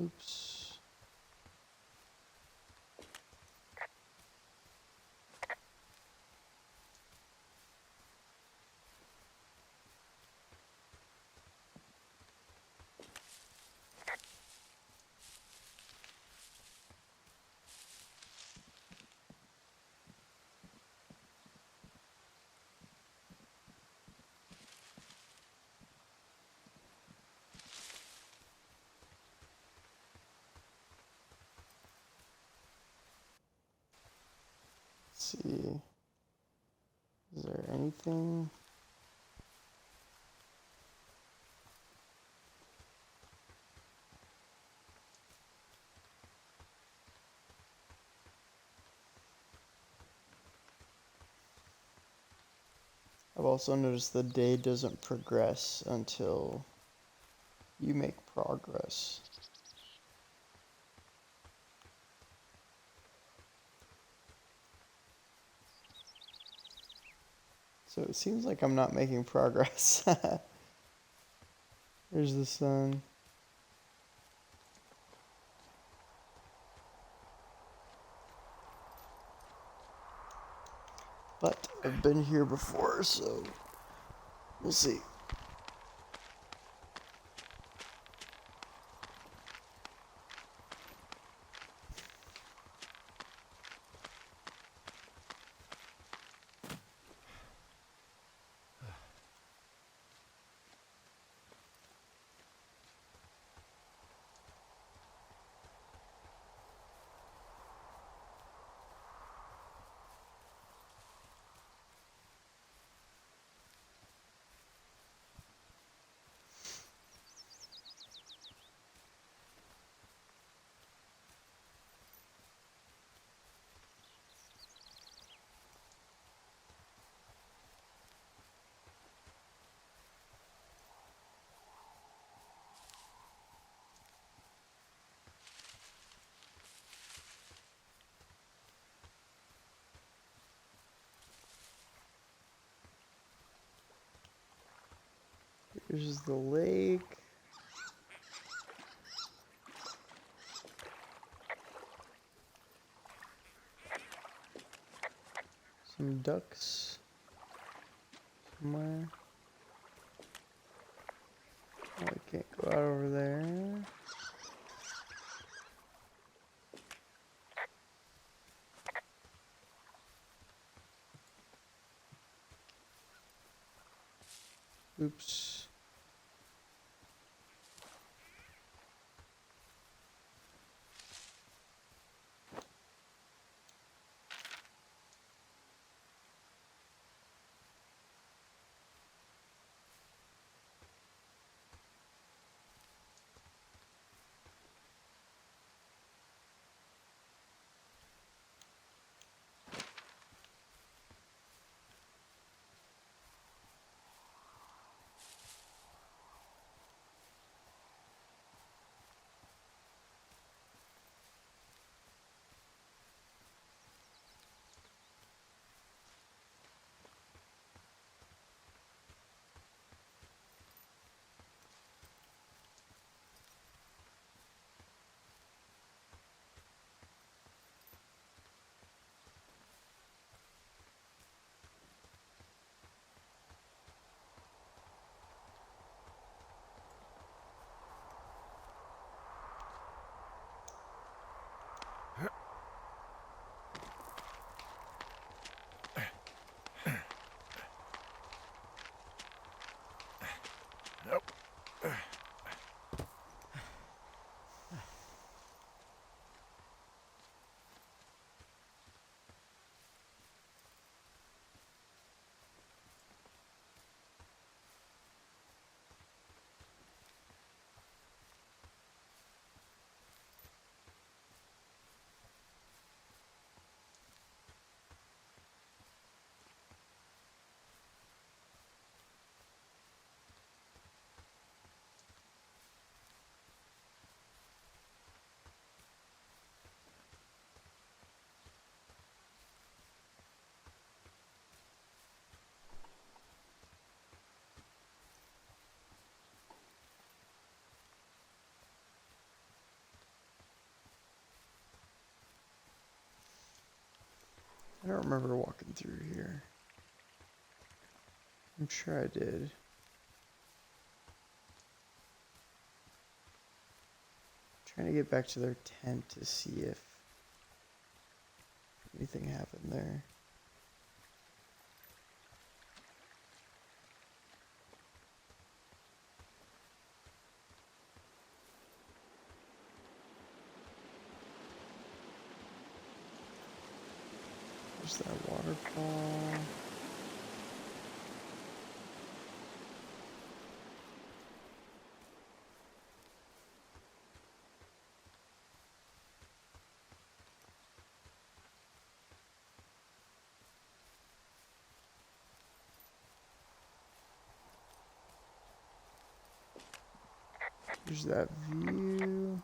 Oops. Let's see. Is there anything? I've also noticed the day doesn't progress until you make progress. So it seems like I'm not making progress. There's the sun. But I've been here before, so we'll see. Here's the lake. Some ducks somewhere. Oh, I can't go out over there. Oops. I don't remember walking through here. I'm sure I did. Trying to get back to their tent to see if anything happened there. There's that waterfall. There's that view.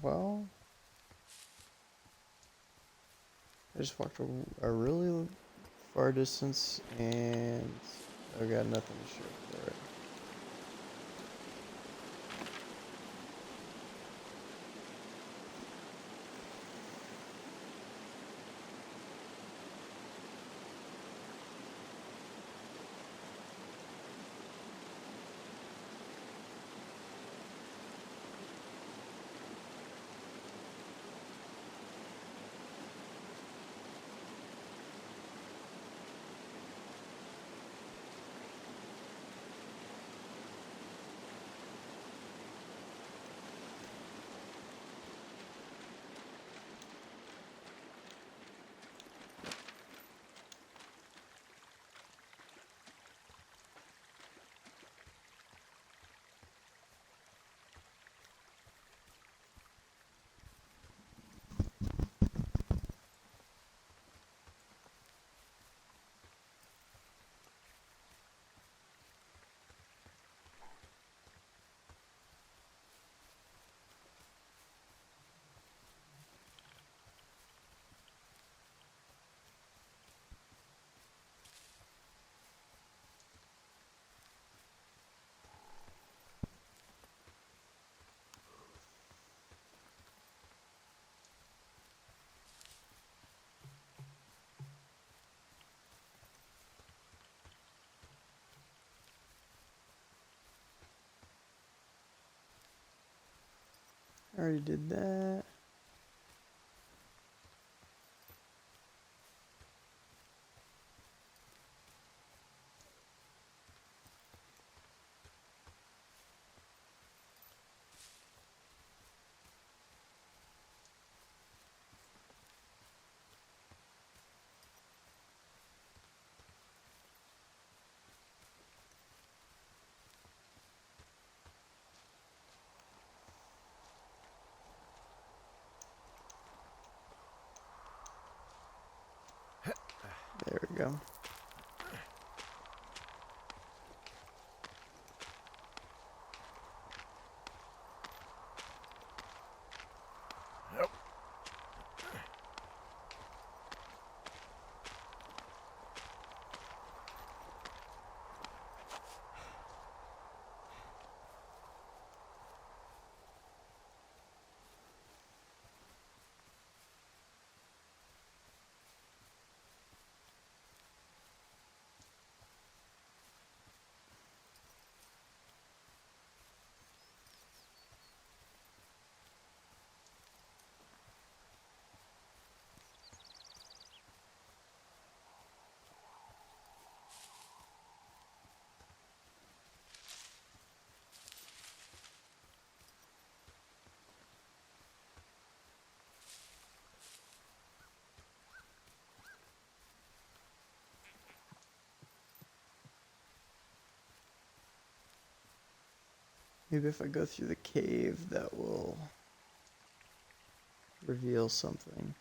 Well, I just walked a really far distance and I got nothing to show for it. I already did that. There we go. Yep. Maybe if I go through the cave, that will reveal something.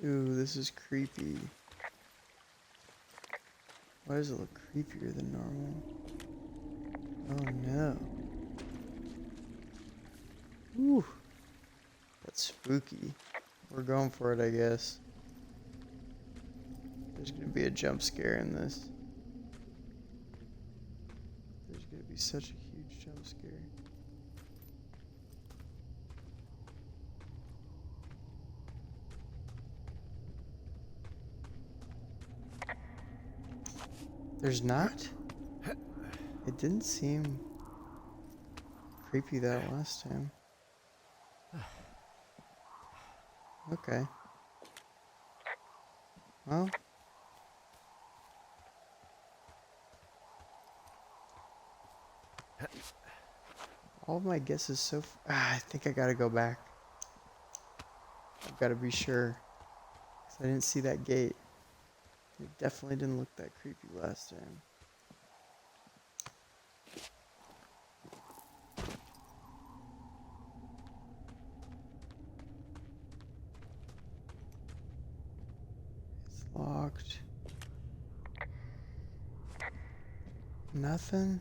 Ooh, this is creepy. Why does it look creepier than normal? Oh no. Ooh, that's spooky. We're going for it, I guess. There's gonna be a jump scare in this. There's gonna be such a huge jump scare. There's not? It didn't seem creepy that last time. Okay. Well. All of my guesses so I think I gotta go back. I've gotta be sure. 'Cause I didn't see that gate. It definitely didn't look that creepy last time. It's locked. Nothing?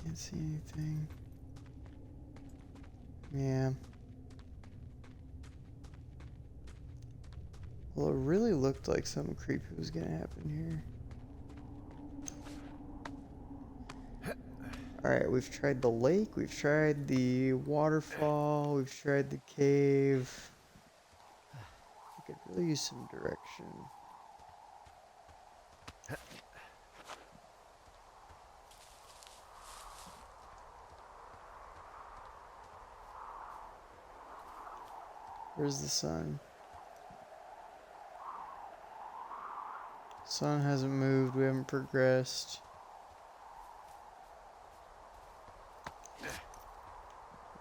Can't see anything. Yeah. Well, it really looked like something creepy was gonna happen here. Alright, we've tried the lake, we've tried the waterfall, we've tried the cave. I could really use some direction. Where's the sun? Sun hasn't moved, we haven't progressed.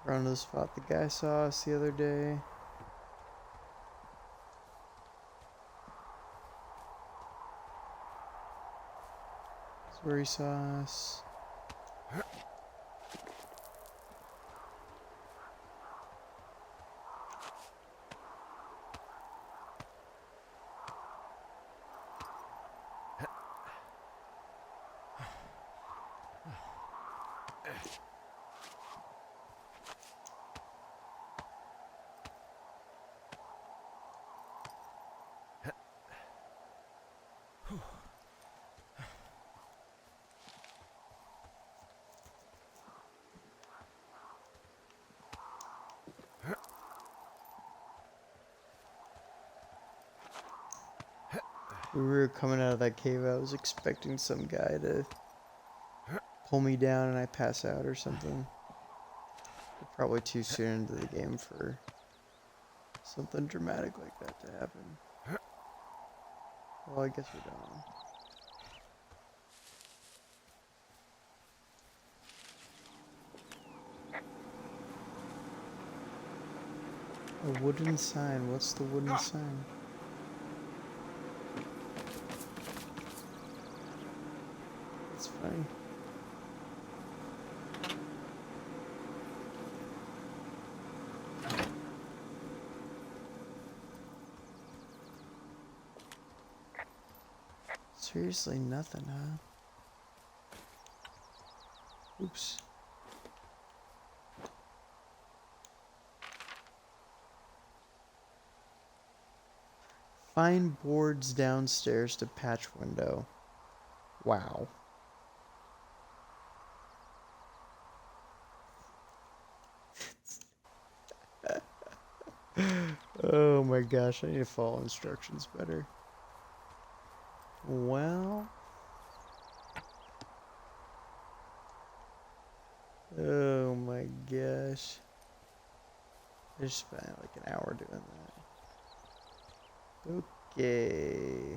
Around to the spot the guy saw us the other day. That's where he saw us. When we were coming out of that cave, I was expecting some guy to pull me down and I pass out or something. But probably too soon into the game for something dramatic like that to happen. Well, I guess we don't. A wooden sign. What's the wooden sign? That's funny. Seriously, nothing, huh? Oops. Find boards downstairs to patch window. Wow. Oh my gosh, I need to follow instructions better. Well. Oh my gosh. I just spent like an hour doing that. Okay.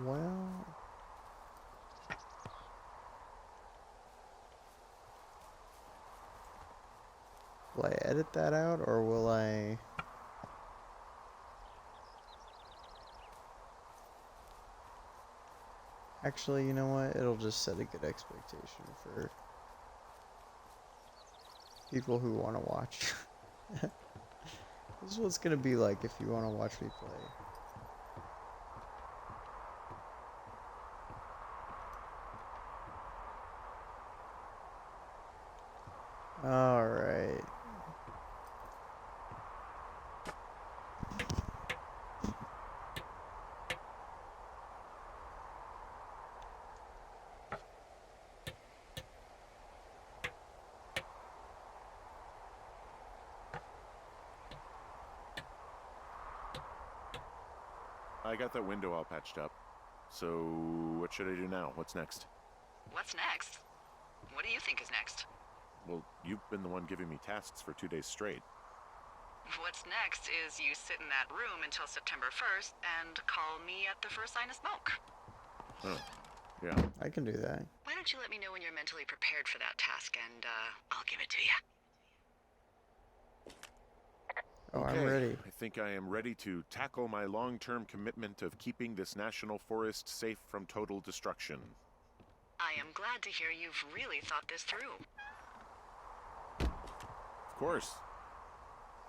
Well. Will I edit that out or will I... Actually, you know what? It'll just set a good expectation for people who want to watch. This is what it's going to be like if you want to watch me play. Alright. I got that window all patched up. So, what should I do now? What's next? What's next? What do you think is next? Well, you've been the one giving me tasks for 2 days straight. What's next is you sit in that room until September 1st and call me at the first sign of smoke. Oh, yeah. I can do that. Why don't you let me know when you're mentally prepared for that task and I'll give it to you. Oh, Okay, I'm ready. I think I am ready to tackle my long-term commitment of keeping this national forest safe from total destruction. I am glad to hear you've really thought this through. Of course.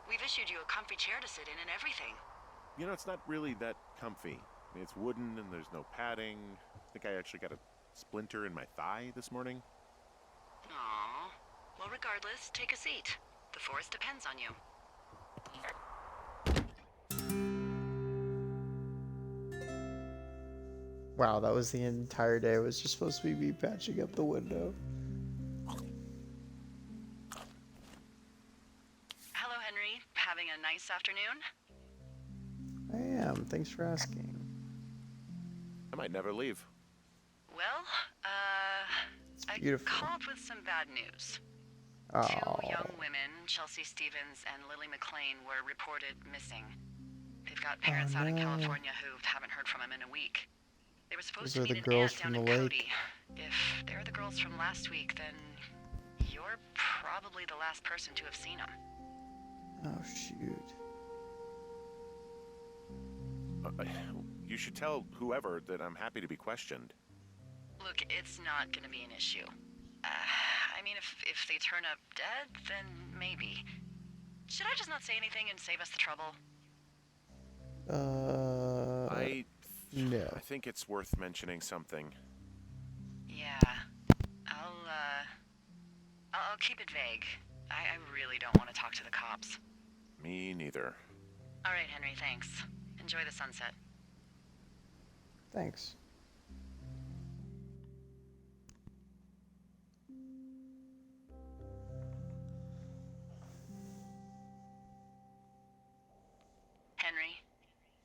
We've issued you a comfy chair to sit in and everything. You know, it's not really that comfy. I mean, it's wooden and there's no padding. I think I actually got a splinter in my thigh this morning. Aww. Well, regardless, take a seat. The forest depends on you. Wow, that was the entire day. I was just supposed to be patching up the window. Hello, Henry. Having a nice afternoon? I am. Thanks for asking. I might never leave. Well, It's I beautiful. called with some bad news. Oh. 2 young women, Chelsea Stevens and Lily McLean, were reported missing. They've got parents out in no. California who haven't heard from them in a week. They were supposed Those to are meet the an girls aunt from down the in lake. Cody. If they're the girls from last week, then you're probably the last person to have seen them. Oh, shoot. You should tell whoever that I'm happy to be questioned. Look, it's not gonna be an issue. I mean, if they turn up dead, then maybe. Should I just not say anything and save us the trouble? No. I think it's worth mentioning something. Yeah. I'll keep it vague. I really don't want to talk to the cops. Me neither. All right, Henry, thanks. Enjoy the sunset. Thanks. Henry?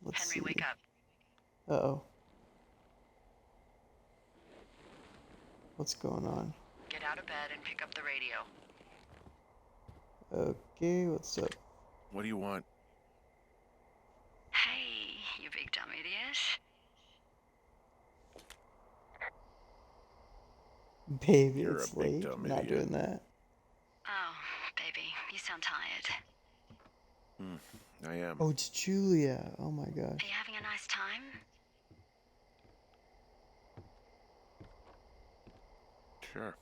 Let's Henry, see. wake up. Uh-oh. What's going on? Get out of bed and pick up the radio. Okay, what's up? What do you want? Hey, you big dumb idiot. Baby, You're it's a big late. dumb Not idiot. doing that. Oh, baby, you sound tired. I am. Oh, it's Julia. Oh my gosh. Are you having a nice time? Sure.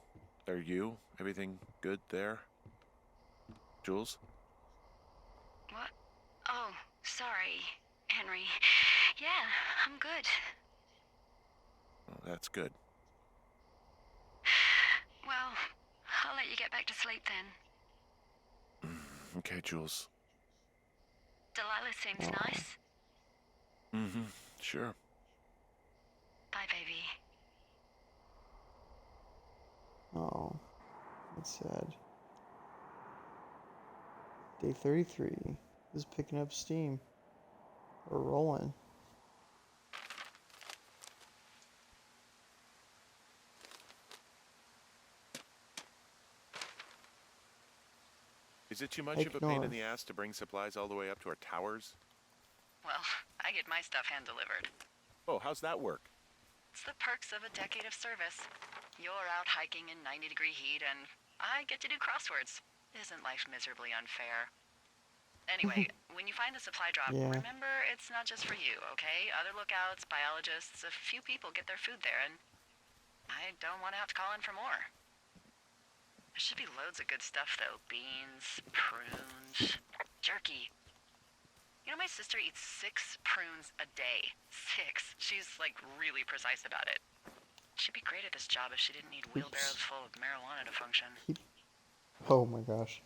Are you? Everything good there? Jules? What? Oh, sorry, Henry. Yeah, I'm good. Well, that's good. Well, I'll let you get back to sleep then. Okay, Jules. Delilah seems Aw. nice. Mm-hmm. Sure. Bye, baby. Oh, that's sad. Day 33 is picking up steam. We're rolling. Is it too much Hike of a pain in north. the ass to bring supplies all the way up to our towers? Well, I get my stuff hand-delivered. Oh, how's that work? It's the perks of a decade of service. You're out hiking in 90-degree heat, and I get to do crosswords. Isn't life miserably unfair? Anyway, when you find the supply drop, Yeah. remember it's not just for you, okay? Other lookouts, biologists, a few people get their food there, and I don't want to have to call in for more. There should be loads of good stuff, though. Beans, prunes, jerky. You know, my sister eats 6 prunes a day. 6. She's, like, really precise about it. She'd be great at this job if she didn't need wheelbarrows full of marijuana to function. Oh my gosh.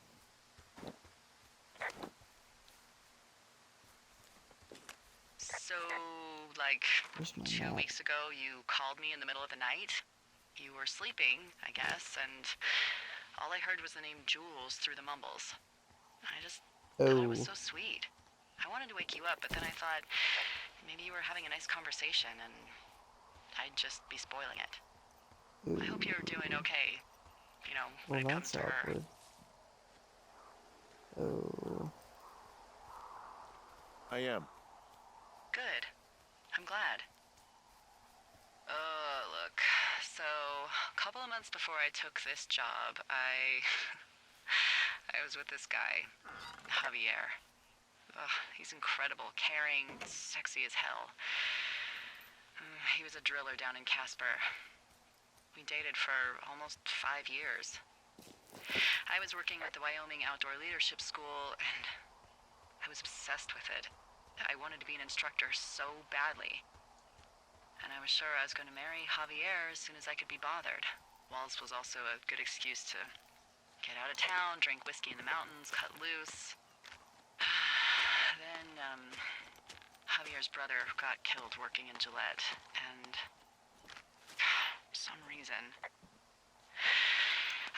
So, like, Where's my 2 map? weeks ago, you called me in the middle of the night. You were sleeping, I guess, and all I heard was the name Jules through the mumbles. I just thought it was so sweet. I wanted to wake you up, but then I thought maybe you were having a nice conversation and I'd just be spoiling it. I hope you're doing okay, you know, when Well, it comes that's to her. awkward. Oh. I am. Good. I'm glad. Look, so a couple of months before I took this job, I was with this guy, Javier. Ugh, he's incredible, caring, sexy as hell. He was a driller down in Casper. We dated for almost 5 years. I was working at the Wyoming Outdoor Leadership School, and I was obsessed with it. I wanted to be an instructor so badly. And I was sure I was going to marry Javier as soon as I could be bothered. Walls was also a good excuse to get out of town, drink whiskey in the mountains, cut loose. Then, Javier's brother got killed working in Gillette, and for some reason,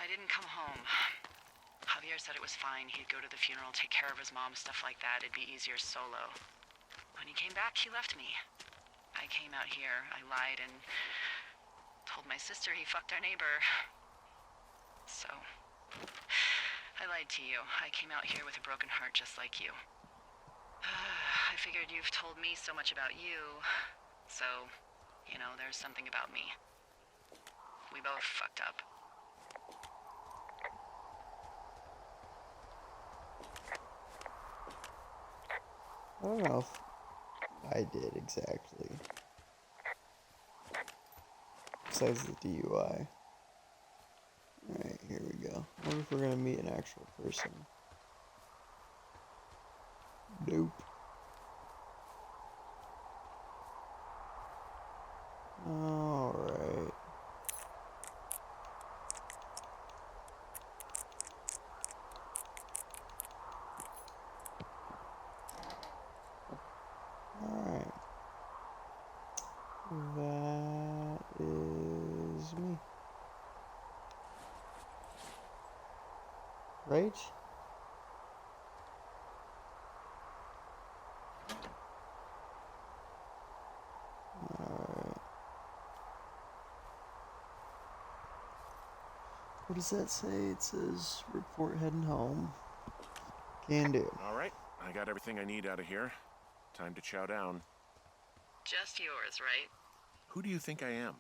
I didn't come home. Javier said it was fine. He'd go to the funeral, take care of his mom, stuff like that. It'd be easier solo. When he came back, he left me. I came out here. I lied and told my sister he fucked our neighbor. So, I lied to you. I came out here with a broken heart just like you. I figured you've told me so much about you, so, you know, there's something about me. We both fucked up. I don't know if I did exactly. Besides the DUI. Alright, here we go. I wonder if we're gonna meet an actual person. Nope. Alright. Alright. That is me. Right? Alright. What does that say? It says report heading home. Can do. All right, I got everything I need out of here. Time to chow down. Just yours, right? Who do you think I am?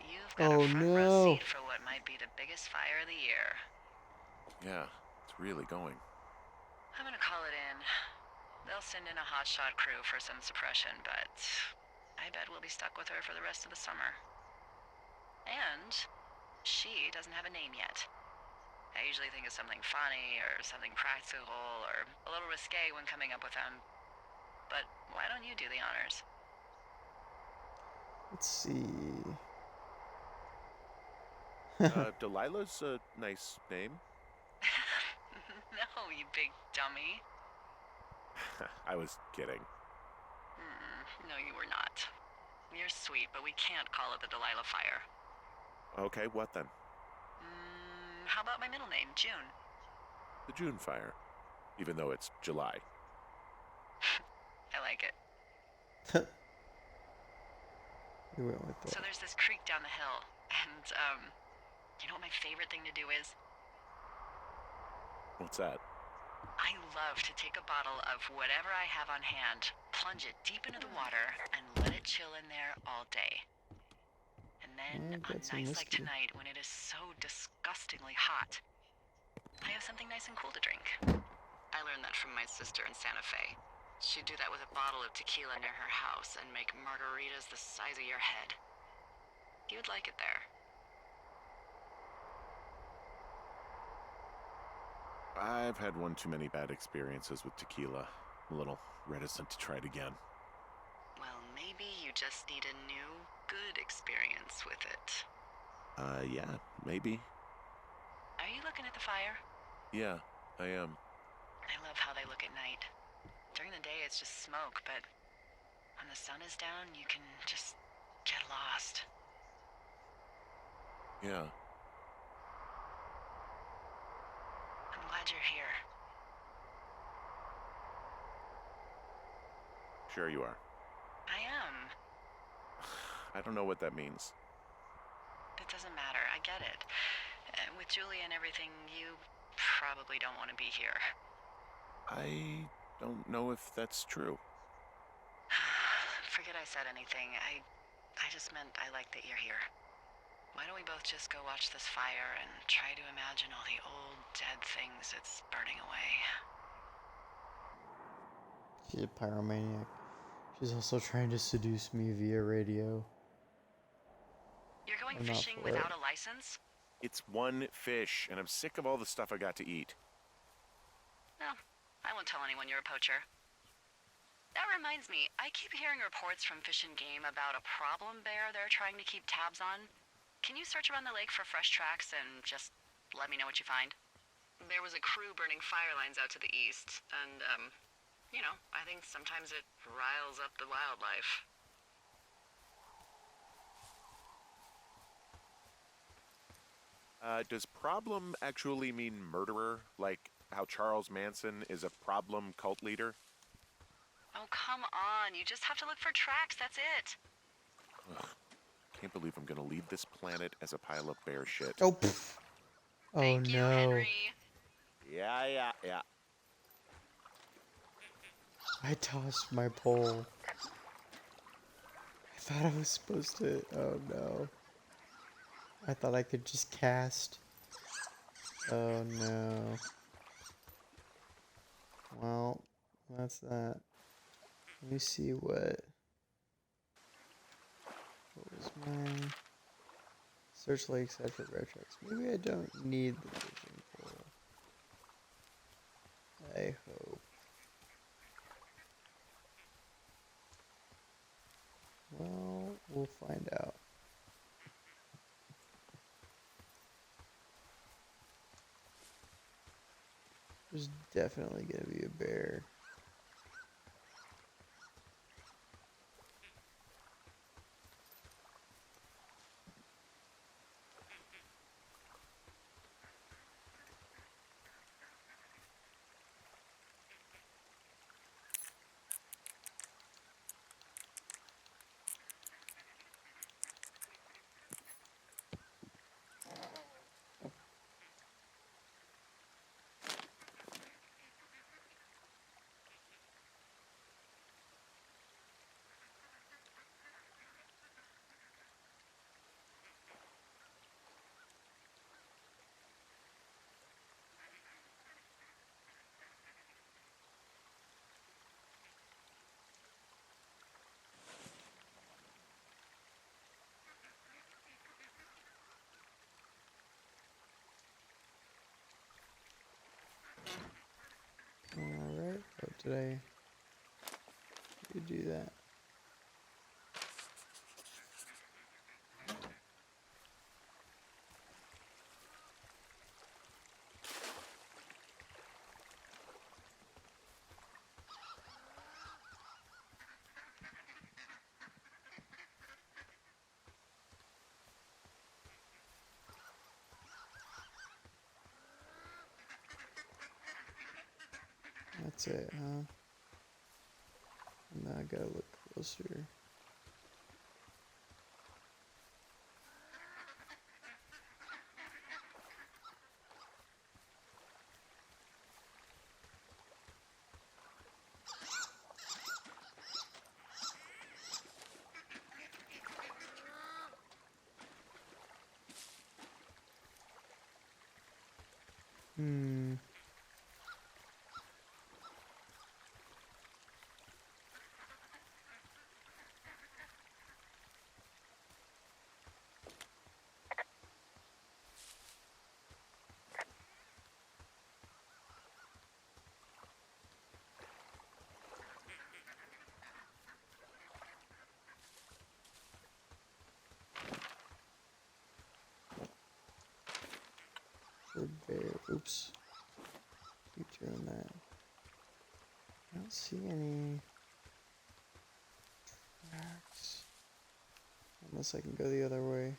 You've got Oh, a front row no. seat for what might be the biggest fire of the year. Yeah, it's really going. I'm gonna call it in. They'll send in a hotshot crew for some suppression, but I bet we'll be stuck with her for the rest of the summer. And she doesn't have a name yet. I usually think of something funny or something practical or a little risque when coming up with them. But why don't you do the honors? Let's see. Delilah's a nice name. No, you big dummy. I was kidding. No, you were not. You're sweet, but we can't call it the Delilah Fire. Okay, what then? How about my middle name, June? The June Fire. Even though it's July. I like it. We went with So that. there's this creek down the hill, and, you know what my favorite thing to do is? What's that? I love to take a bottle of whatever I have on hand, plunge it deep into the water, and let it chill in there all day. And then, I've got on some nights like whiskey. tonight, when it is so disgustingly hot, I have something nice and cool to drink. I learned that from my sister in Santa Fe. She'd do that with a bottle of tequila near her house and make margaritas the size of your head. You'd like it there. I've had one too many bad experiences with tequila. I'm a little reticent to try it again. Well, maybe you just need a new, good experience with it. Yeah, maybe. Are you looking at the fire? Yeah, I am. I love how they look at night. During the day, it's just smoke, but when the sun is down, you can just get lost. Yeah. I'm glad you're here. Sure you are. I am. I don't know what that means. It doesn't matter. I get it. With Julie and everything, you probably don't want to be here. I don't know if that's true. Forget I said anything. I just meant I like that you're here. Why don't we both just go watch this fire and try to imagine all the old, dead things it's burning away? She's a pyromaniac. She's also trying to seduce me via radio. You're going I'm not fishing for it. without a license? It's one fish, and I'm sick of all the stuff I got to eat. No, I won't tell anyone you're a poacher. That reminds me, I keep hearing reports from Fish and Game about a problem bear they're trying to keep tabs on. Can you search around the lake for fresh tracks and just let me know what you find? There was a crew burning fire lines out to the east, and, I think sometimes it riles up the wildlife. Does problem actually mean murderer? Like how Charles Manson is a problem cult leader? Oh, come on. You just have to look for tracks, that's it. Can't believe I'm gonna leave this planet as a pile of bear shit. Oh, pff. Oh Thank you, no. Henry. Yeah. I tossed my pole. I thought I was supposed to. Oh no. I thought I could just cast. Oh no. Well, that's that. Let me see what was mine. Search lakeside for bear tracks. Maybe I don't need the fishing pole. I hope. Well, we'll find out. There's definitely gonna be a bear. Alright, or did I do that? That's it, huh? Now I gotta look closer. Hmm. For bear. Oops. Keep doing that. I don't see any tracks. Unless I can go the other way.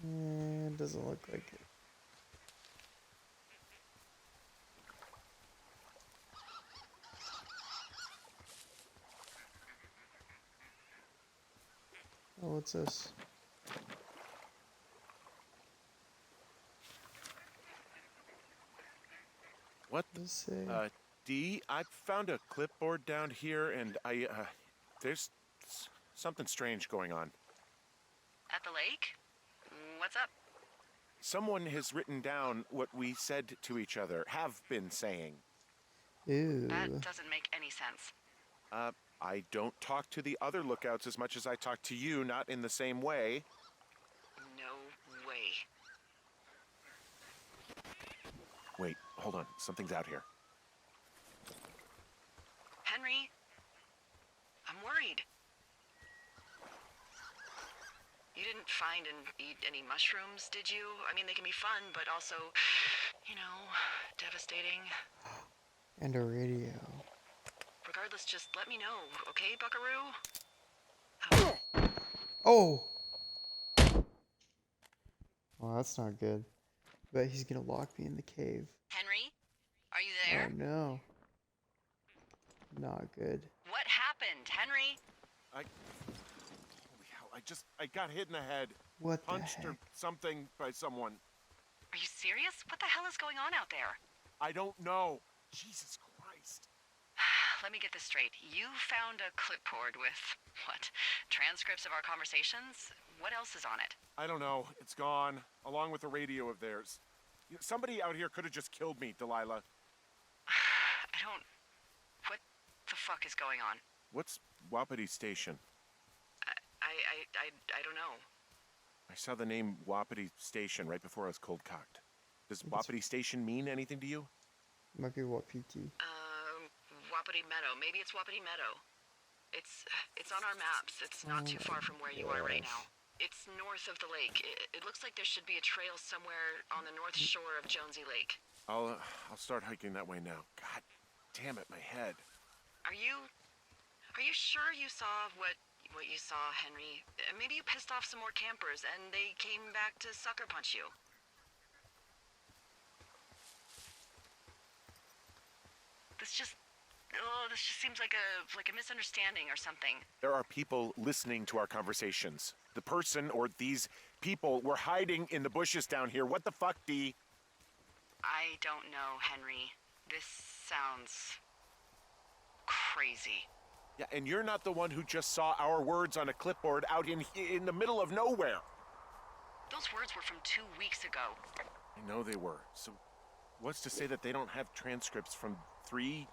It doesn't look like it. Oh, what's this? What? What does it say? D, I found a clipboard down here, and there's something strange going on. At the lake? What's up? Someone has written down what we said to each other, have been saying. Ew. That doesn't make any sense. I don't talk to the other lookouts as much as I talk to you, not in the same way. way. Wait, hold on. Something's out here. Henry, I'm worried. You didn't find and eat any mushrooms, did you? I mean, they can be fun, but also, you know, devastating. And a radio. Regardless, just let me know, okay, Buckaroo? Oh! Well, that's not good. Bet he's gonna lock me in the cave. Henry, are you Oh there? no. Not good. What happened, Henry? Holy hell, I got hit in the head. What the Punched or heck? something by someone. Are you serious? What the hell is going on out there? I don't know. Jesus Christ. Let me get this straight. You found a clipboard with, what, transcripts of our conversations? What else is on it? I don't know. It's gone, along with the radio of theirs. Somebody out here could have just killed me, Delilah. What the fuck is going on? What's Wapiti Station? I don't know. I saw the name Wapiti Station right before I was cold-cocked. Does Wapiti Station mean anything to you? Might be what PT. Wapiti Meadow. Maybe it's Wapiti Meadow. It's on our maps. It's not too far from where you are right now. It's north of the lake. It looks like there should be a trail somewhere on the north shore of Jonesy Lake. I'll start hiking that way now. God damn it, my head. Are you sure you saw what you saw, Henry? Maybe you pissed off some more campers and they came back to sucker punch you. This just seems like a misunderstanding or something. There are people listening to our conversations. The person or these people were hiding in the bushes down here. What the fuck, Dee? I don't know, Henry. This sounds crazy. Yeah, and you're not the one who just saw our words on a clipboard out in the middle of nowhere. Those words were from 2 weeks ago. I know they were. So what's to say that they don't have transcripts from 3,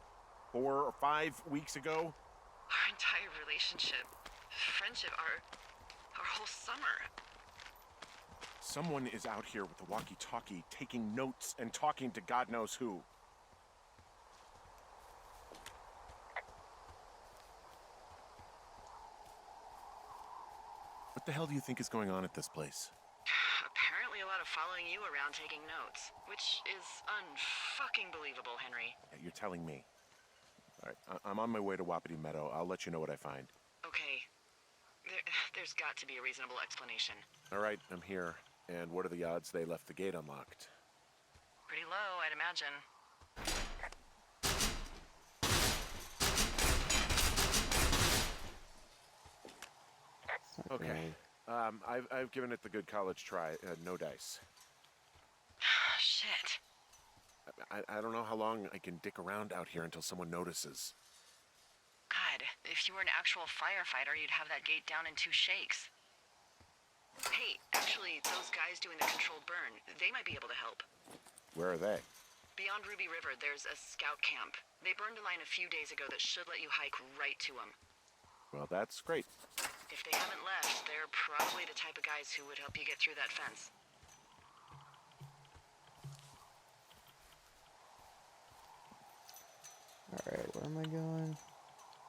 4, or 5 weeks ago? Our entire relationship, friendship, our whole summer. Someone is out here with a walkie-talkie taking notes and talking to God knows who. What the hell do you think is going on at this place? Apparently a lot of following you around taking notes, which is unfucking believable, Henry. Yeah, you're telling me. All right, I'm on my way to Wapiti Meadow. I'll let you know what I find. Okay. There's got to be a reasonable explanation. All right, I'm here. And what are the odds they left the gate unlocked? Pretty low, I'd imagine. Okay. I've given it the good college try. No dice. Shit. I don't know how long I can dick around out here until someone notices. God, if you were an actual firefighter, you'd have that gate down in 2 shakes. Hey, actually, those guys doing the controlled burn, they might be able to help. Where are they? Beyond Ruby River, there's a scout camp. They burned a line a few days ago that should let you hike right to them. Well, that's great. If they haven't left, they're probably the type of guys who would help you get through that fence. Alright, where am I going?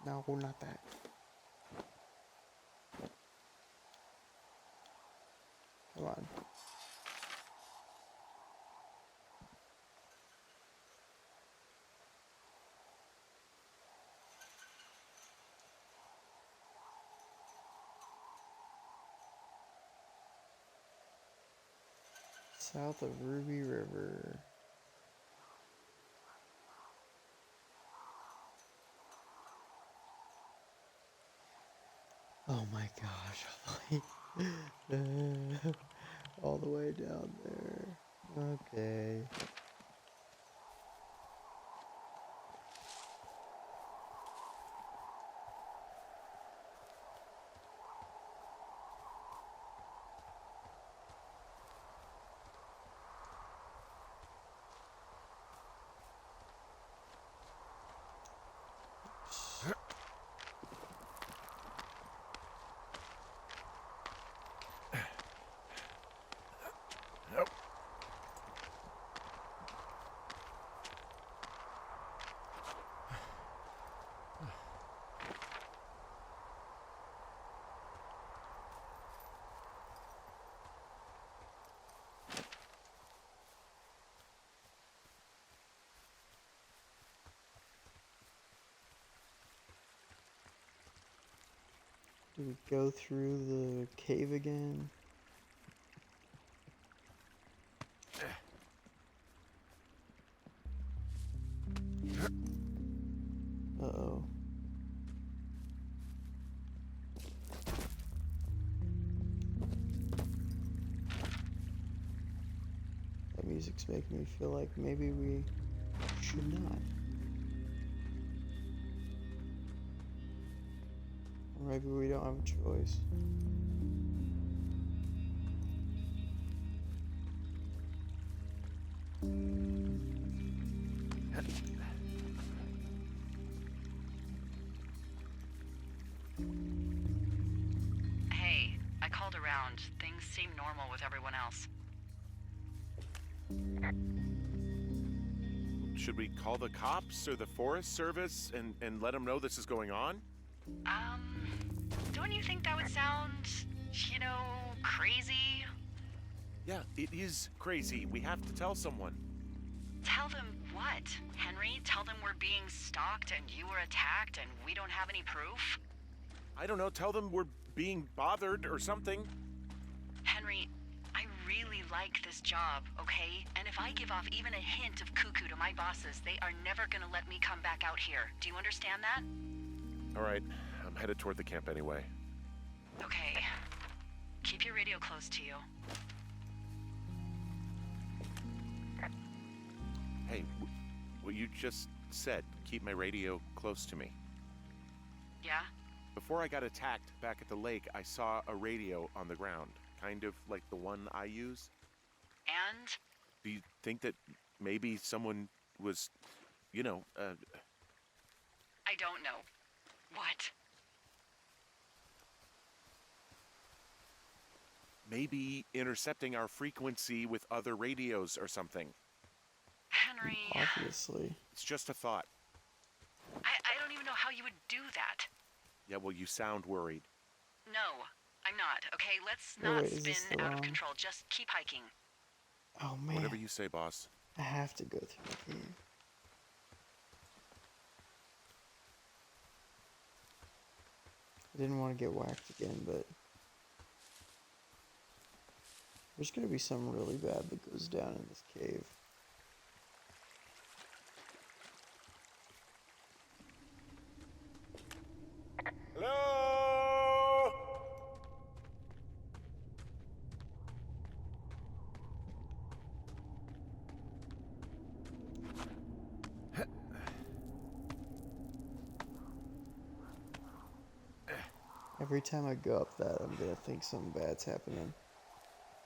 No, not that. Come on. South of Ruby River. Oh my gosh, all the way down there. Okay. Do we go through the cave again? Uh-oh. That music's making me feel like maybe we should not. Or maybe we don't have a choice. Hey, I called around. Things seem normal with everyone else. Should we call the cops or the Forest Service and let them know this is going on? Don't you think that would sound, crazy? Yeah, it is crazy. We have to tell someone. Tell them what, Henry? Tell them we're being stalked and you were attacked and we don't have any proof? I don't know, tell them we're being bothered or something. Henry, I really like this job, okay? And if I give off even a hint of cuckoo to my bosses, they are never gonna let me come back out here. Do you understand that? All right, I'm headed toward the camp anyway. Okay. Keep your radio close to you. Hey, what you just said, keep my radio close to me. Yeah? Before I got attacked back at the lake, I saw a radio on the ground, kind of like the one I use. And? Do you think that maybe someone was, I don't know. What? maybe intercepting our frequency with other radios or something? Henry, Obviously. It's just a thought. I don't even know how you would do that. Yeah, well, you sound worried. No, I'm not. Okay, let's Oh, not wait, is this spin the out of wrong- control. Just keep hiking. Oh man, Whatever you say, boss. I have to go through the cave. I didn't want to get whacked again, but there's gonna be something really bad that goes down in this cave. Hello? Every time I go up that, I'm gonna think something bad's happening.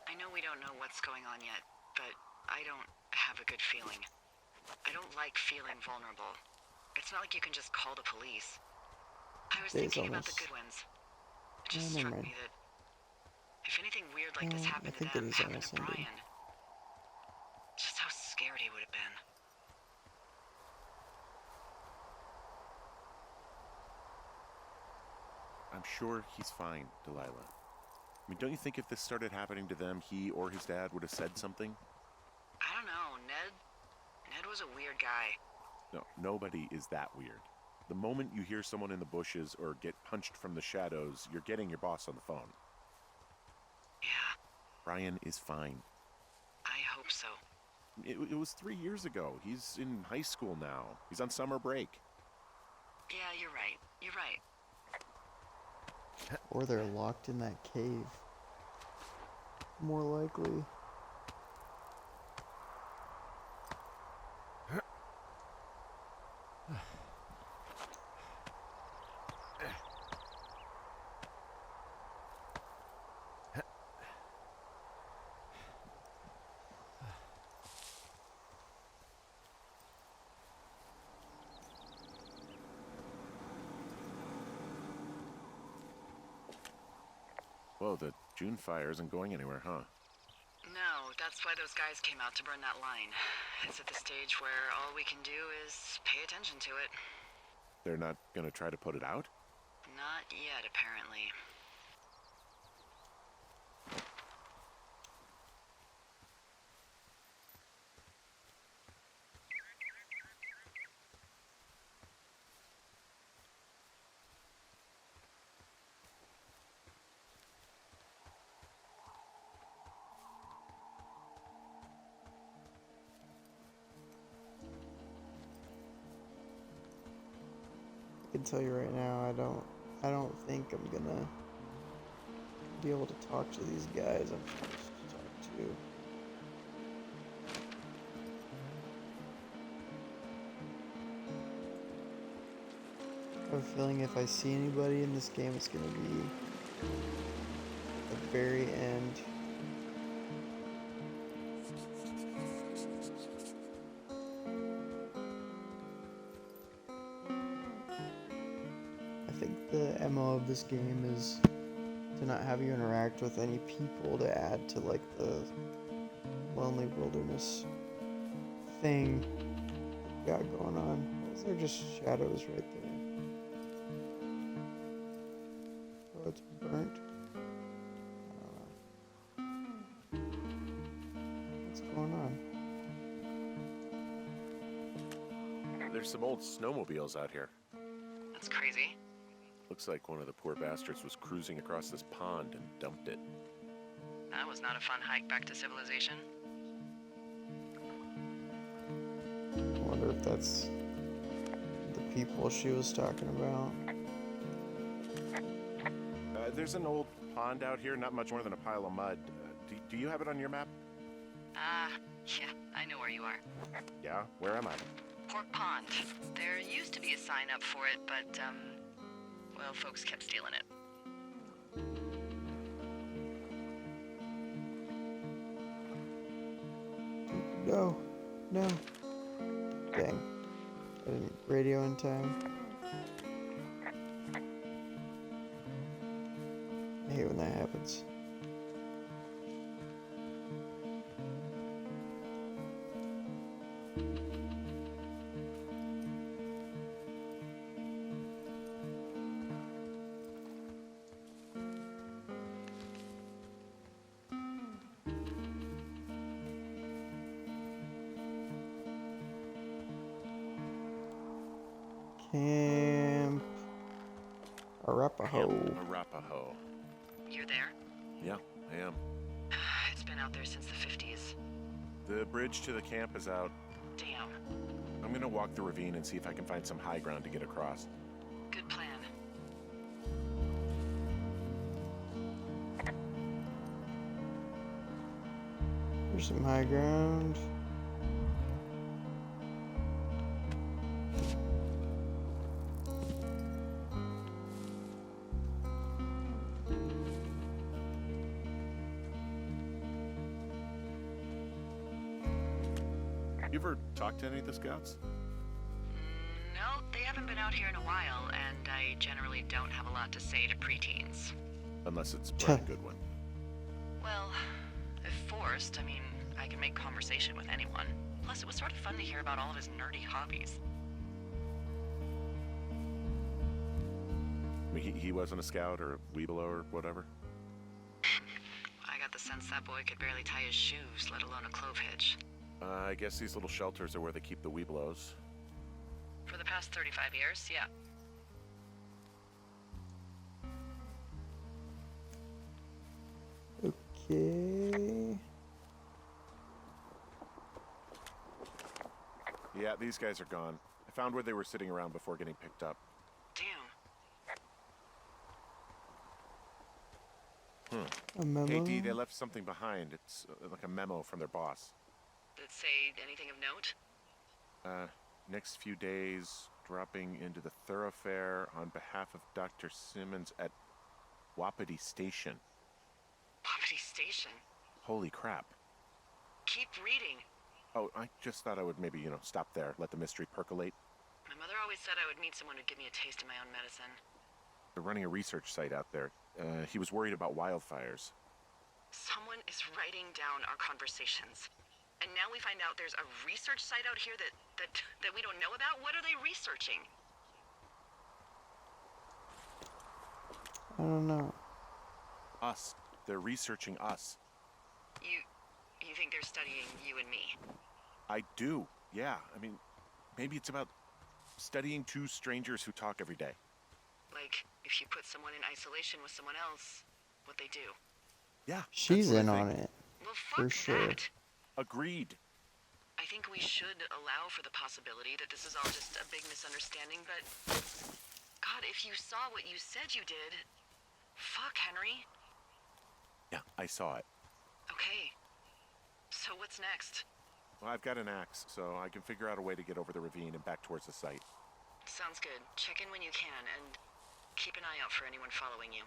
I know we don't know what's going on yet, but I don't have a good feeling. I don't like feeling vulnerable. It's not like you can just call the police. I was Days thinking about the almost- Goodwins. It just never struck mind. me that if anything weird like this I happened to think them, it is happened almost to ended. Brian, just how scared he would have been. I'm sure he's fine, Delilah. I mean, don't you think if this started happening to them, he or his dad would have said something? I don't know, Ned was a weird guy. No, nobody is that weird. The moment you hear someone in the bushes or get punched from the shadows, you're getting your boss on the phone. Yeah, Brian is fine. I hope so. It was 3 years ago. He's in high school now. He's on summer break. Yeah, you're right. You're right. Or they're locked in that cave. More likely. Whoa, the June fire isn't going anywhere, huh? No, that's why those guys came out to burn that line. It's at the stage where all we can do is pay attention to it. They're not gonna try to put it out? Not yet, apparently. can tell you right now, I don't think I'm gonna be able to talk to these guys I'm supposed to talk to. I have a feeling if I see anybody in this game, it's gonna be at the very end. I think the MO of this game is to not have you interact with any people to add to like the lonely wilderness thing we got going on. Is there just shadows right there? Oh, it's burnt. I don't know. What's going on? There's some old snowmobiles out here. That's crazy. Looks like one of the poor bastards was cruising across this pond and dumped it. That was not a fun hike back to civilization. I wonder if that's the people she was talking about. There's an old pond out here, not much more than a pile of mud. Do you have it on your map? Yeah, I know where you are. Yeah? Where am I? Pork Pond. There used to be a sign up for it, but, well, folks kept stealing it. No. No. Dang. I didn't radio in time. I hate when that happens. Camp Arapaho. Arapaho. You're there? Yeah, I am. It's been out there since the 50s. The bridge to the camp is out. Damn. I'm gonna walk the ravine and see if I can find some high ground to get across. Good plan. There's some high ground. You ever talked to any of the scouts? No, they haven't been out here in a while, and I generally don't have a lot to say to preteens. Unless it's Brian Goodwin. Well, if forced, I mean, I can make conversation with anyone. Plus, it was sort of fun to hear about all of his nerdy hobbies. I mean, he wasn't a scout or a weeblo or whatever? I got the sense that boy could barely tie his shoes, let alone a clove hitch. I guess these little shelters are where they keep the weeblos. For the past 35 years, yeah. Okay. Yeah, these guys are gone. I found where they were sitting around before getting picked up. Damn. A memo. Hey, D, they left something behind. It's like a memo from their boss. Did it say anything of note? Next few days, dropping into the thoroughfare on behalf of Dr. Simmons at Wapiti Station. Wapiti Station? Holy crap. Keep reading. Oh, I just thought I would maybe, stop there, let the mystery percolate. My mother always said I would meet someone who'd give me a taste of my own medicine. They're running a research site out there. He was worried about wildfires. Someone is writing down our conversations. And now we find out there's a research site out here that we don't know about? What are they researching? I don't know. Us. They're researching us. You think they're studying you and me? I do, yeah. I mean, maybe it's about studying two strangers who talk every day. Like, if you put someone in isolation with someone else, what they do. Yeah. She's that's what in I on think. it. Well, For fuck sure. that. Agreed. I think we should allow for the possibility that this is all just a big misunderstanding, but God, if you saw what you said you did... Fuck, Henry. Yeah, I saw it. Okay. So what's next? Well, I've got an axe, so I can figure out a way to get over the ravine and back towards the site. Sounds good. Check in when you can, and keep an eye out for anyone following you.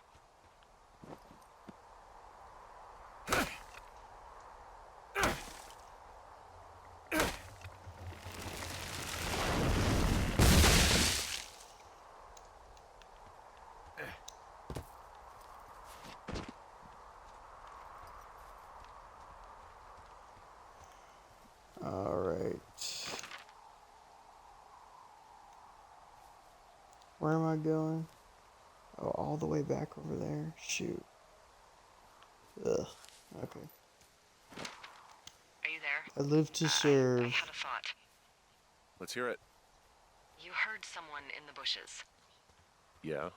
All right. Where am I going? Oh, all the way back over there? Shoot. Ugh. Okay. Are you there? I live to I serve. had a thought. Let's hear it. You heard someone in the bushes. Yeah?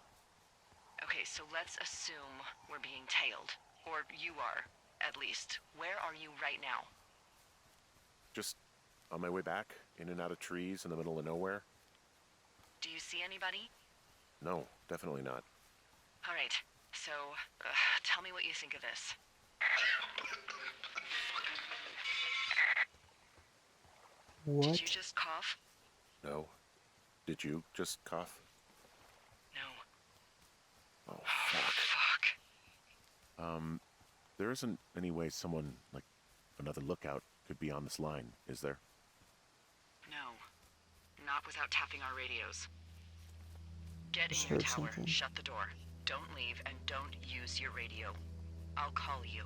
Okay, so let's assume we're being tailed. Or you are, at least. Where are you right now? Just on my way back, in and out of trees in the middle of nowhere? Do you see anybody? No, definitely not. All right, so tell me what you think of this. What? Did you just cough? No. Did you just cough? No. Oh, Oh, fuck. fuck. There isn't any way someone, like, another lookout could be on this line, is there? No. Not without tapping our radios. Get Just in your heard tower, something. shut the door. Don't leave, and don't use your radio. I'll call you.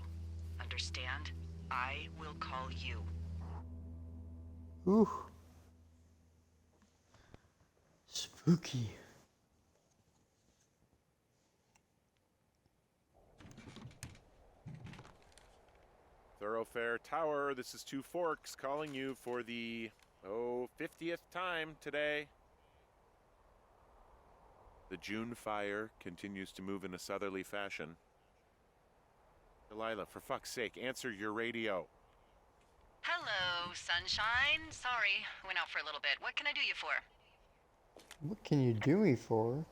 Understand? I will call you. Ooh. Spooky. Thoroughfare Tower, this is Two Forks calling you for the, 50th time today. The June fire continues to move in a southerly fashion. Delilah, for fuck's sake, answer your radio. Hello, sunshine. Sorry, went out for a little bit. What can I do you for? What can you do me for?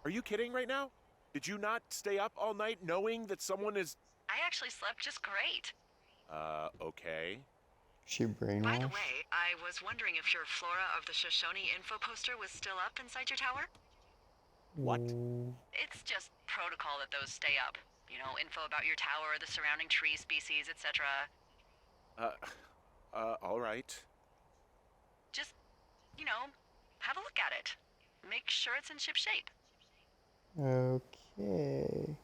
Are you kidding right now? Did you not stay up all night knowing that someone is... I actually slept just great. Okay. She By the brainwashed? way, I was wondering if your Flora of the Shoshone info poster was still up inside your tower? What? Ooh. It's just protocol that those stay up. You know, info about your tower, the surrounding tree species, etc. All right. Just, you know, have a look at it. Make sure it's in ship shape. Okay.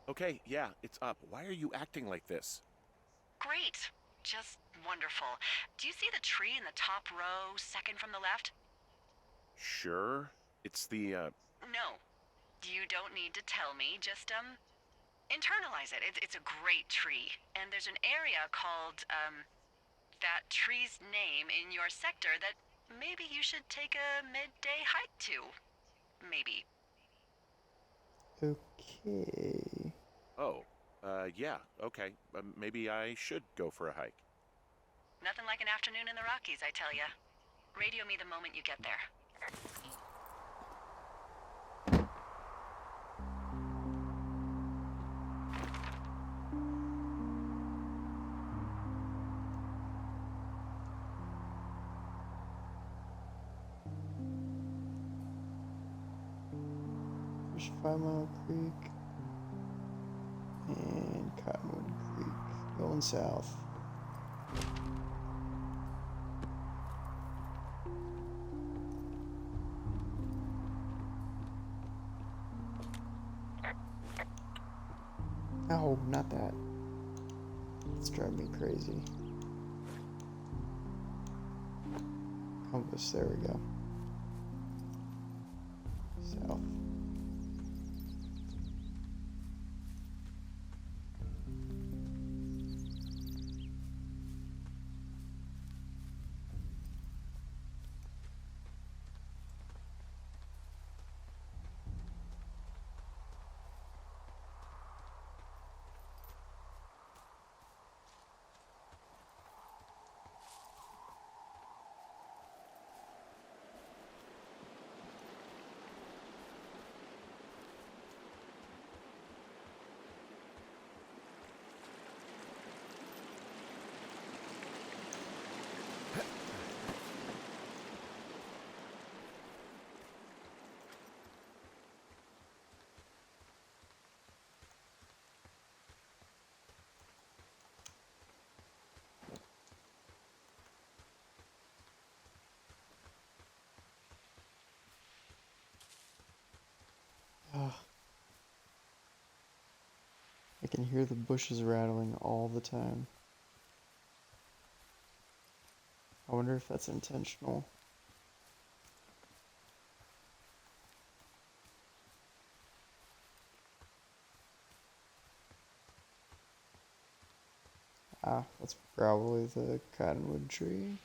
Okay, yeah, it's up. Why are you acting like this? Great. Just wonderful. Do you see the tree in the top row, second from the left? Sure. It's the, No. You don't need to tell me. Just, internalize it. It's a great tree. And there's an area called, that tree's name in your sector that maybe you should take a midday hike to. Maybe. Okay. oh, yeah, okay. Maybe I should go for a hike. Nothing like an afternoon in the Rockies, I tell ya. Radio me the moment you get there. There's 5 Mile Creek and Cottonwood Creek going south. Oh, not that. It's driving me crazy. Compass, there we go. South. I can hear the bushes rattling all the time. I wonder if that's intentional. Ah, that's probably the cottonwood tree.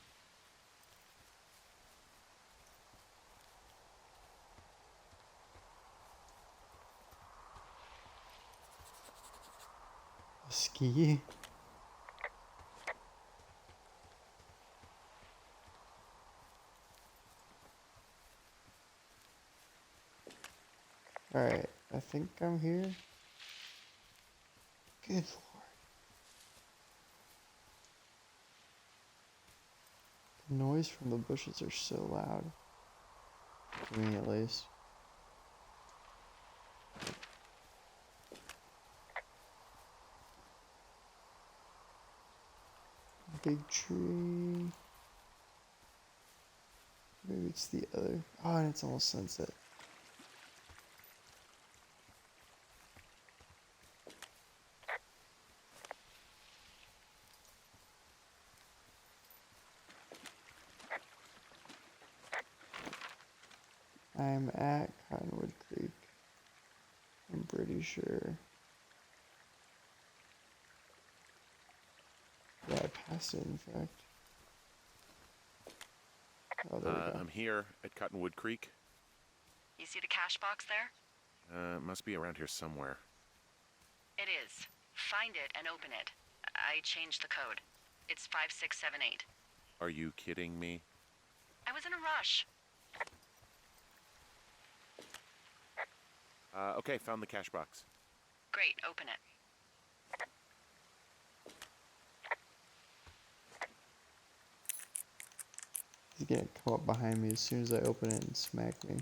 A ski. Alright, I think I'm here. Good lord. The noise from the bushes are so loud. To me, at least. Big tree. Maybe it's the other. Oh, and it's almost sunset. I'm at Cottonwood Creek. I'm pretty sure. Yeah, I passed it, in fact. Oh, there we go. I'm here at Cottonwood Creek. You see the cash box there? It must be around here somewhere. It is. Find it and open it. I changed the code. It's 5678. Are you kidding me? I was in a rush. Okay, found the cash box. Great, open it. He's gonna come up behind me as soon as I open it and smack me.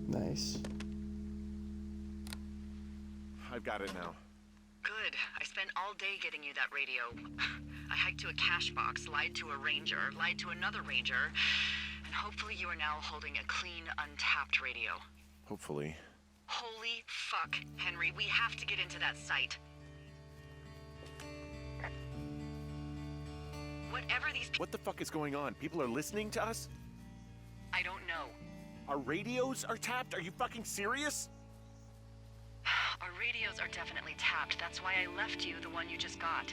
Nice. I've got it now. Good. I spent all day getting you that radio. I hiked to a cash box, lied to a ranger, lied to another ranger, and hopefully you are now holding a clean, untapped radio. Hopefully. Holy fuck, Henry, we have to get into that site. Whatever these What the fuck is going on? People are listening to us? I don't know. Our radios are tapped? Are you fucking serious? Our radios are definitely tapped. That's why I left you the one you just got.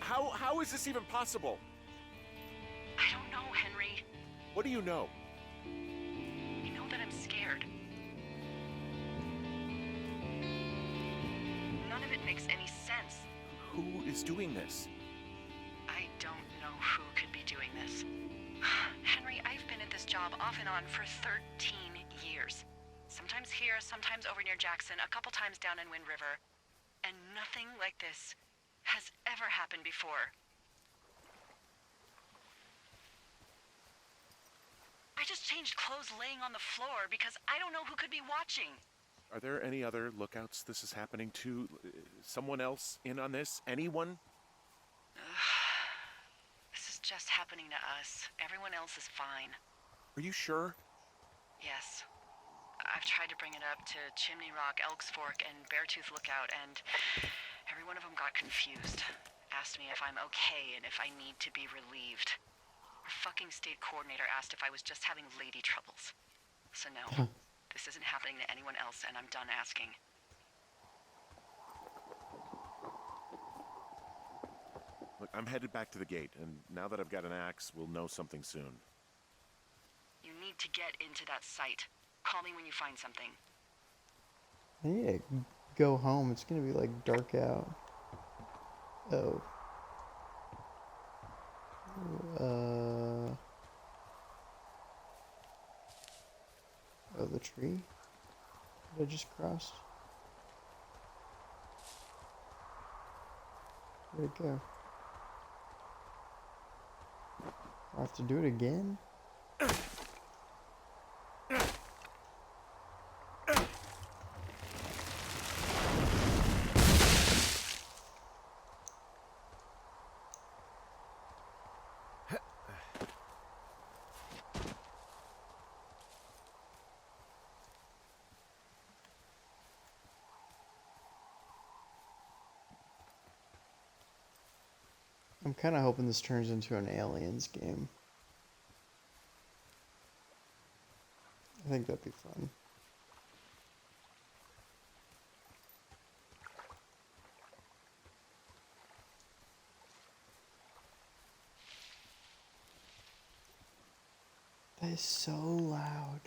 How is this even possible? I don't know, Henry. What do you know? You know that I'm scared. None of it makes any sense. Who is doing this? I don't know who could be doing this. Henry, I've been at this job off and on for 13 years. Sometimes here, sometimes over near Jackson, a couple times down in Wind River. And nothing like this has ever happened before. I just changed clothes laying on the floor because I don't know who could be watching. Are there any other lookouts this is happening to? Someone else in on this? Anyone? This is just happening to us. Everyone else is fine. Are you sure? Yes. I've tried to bring it up to Chimney Rock, Elks Fork, and Beartooth Lookout, and every one of them got confused. Asked me if I'm okay and if I need to be relieved. Our fucking state coordinator asked if I was just having lady troubles. So no, this isn't happening to anyone else, and I'm done asking. Look, I'm headed back to the gate, and now that I've got an axe, we'll know something soon. You need to get into that site. Call me when you find something. I need to go home. It's gonna be like dark out. Oh. Oh, the tree that I just crossed. Where'd it go? I have to do it again? I'm kind of hoping this turns into an aliens game. I think that'd be fun. That is so loud.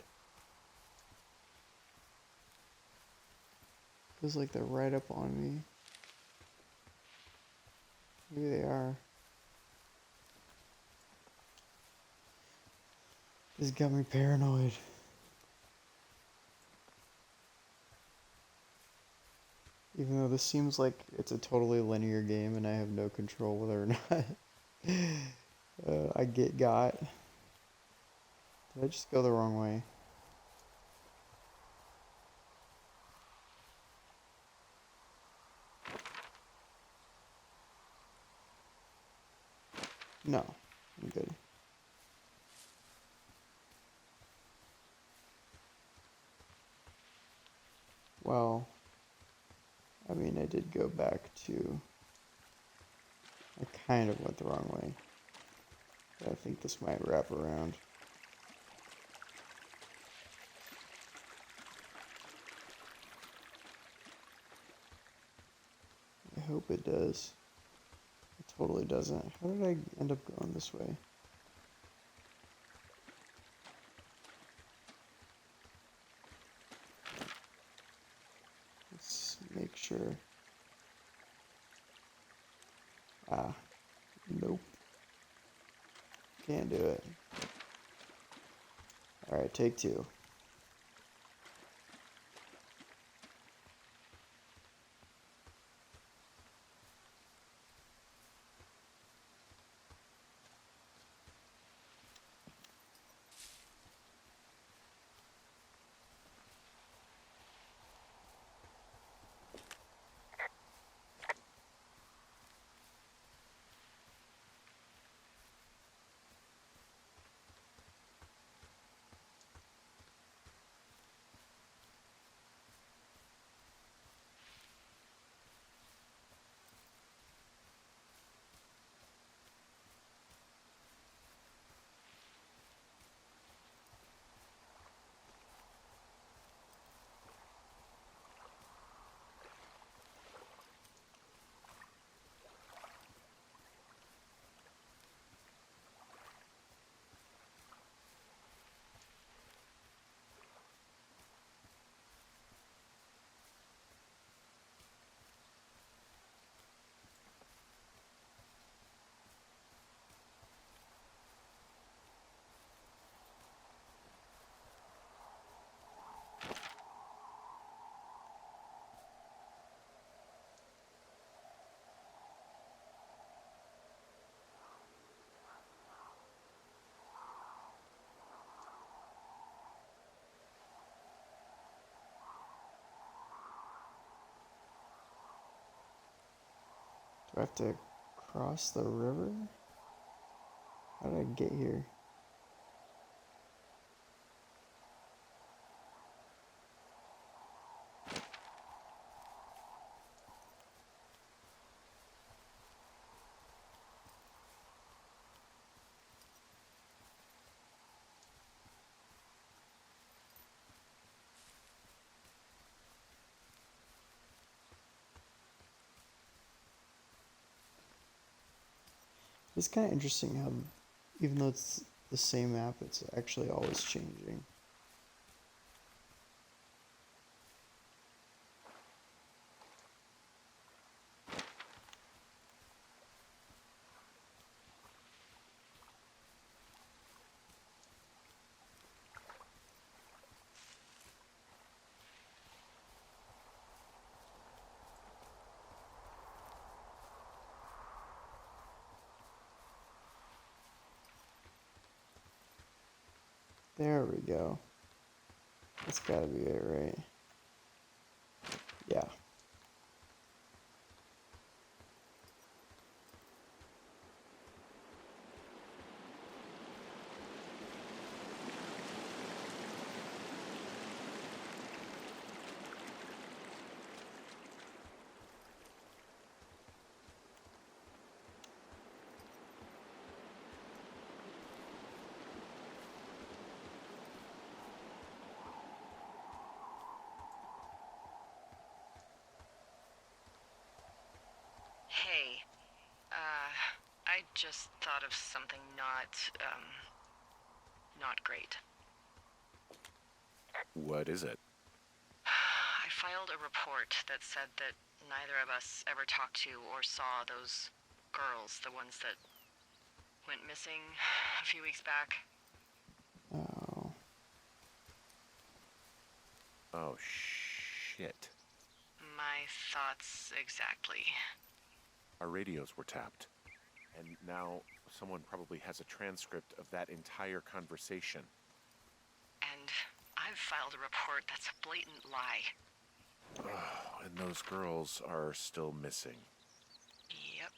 Feels like they're right up on me. Maybe they are. This got me paranoid. Even though this seems like it's a totally linear game and I have no control whether or not I get got. Did I just go the wrong way? No, I'm good. Well, I mean, I did go back to... I kind of went the wrong way. But I think this might wrap around. I hope it does. It totally doesn't. How did I end up going this way? Let's make sure. Ah, nope. Can't do it. Alright, take two. Do I have to cross the river? How did I get here? It's kind of interesting how, even though it's the same map, it's actually always changing. There we go. That's gotta be it, right? Yeah. Hey, I just thought of something not great. What is it? I filed a report that said that neither of us ever talked to or saw those girls, the ones that went missing a few weeks back. Oh. Oh, shit. My thoughts exactly. Our radios were tapped. And now someone probably has a transcript of that entire conversation. And I've filed a report that's a blatant lie. Oh, and those girls are still missing. Yep.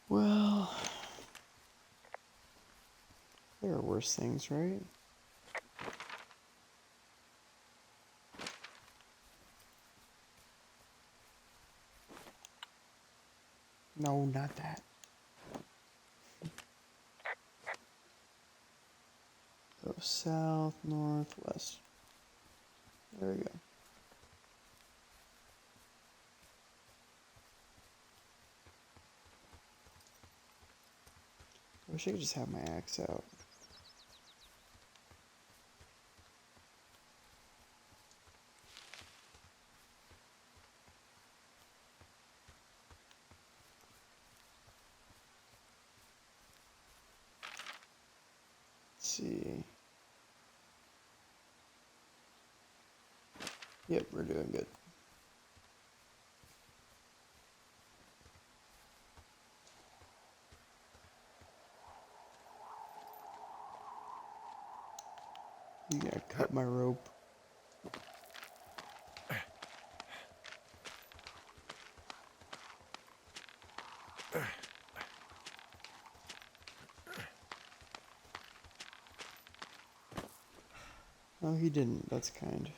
Well, there are worse things, right? No, not that. Go south, north, west. There we go. I wish I could just have my axe out. Let's see. Yep, we're doing good. You gotta cut my rope. No, he didn't. That's kind.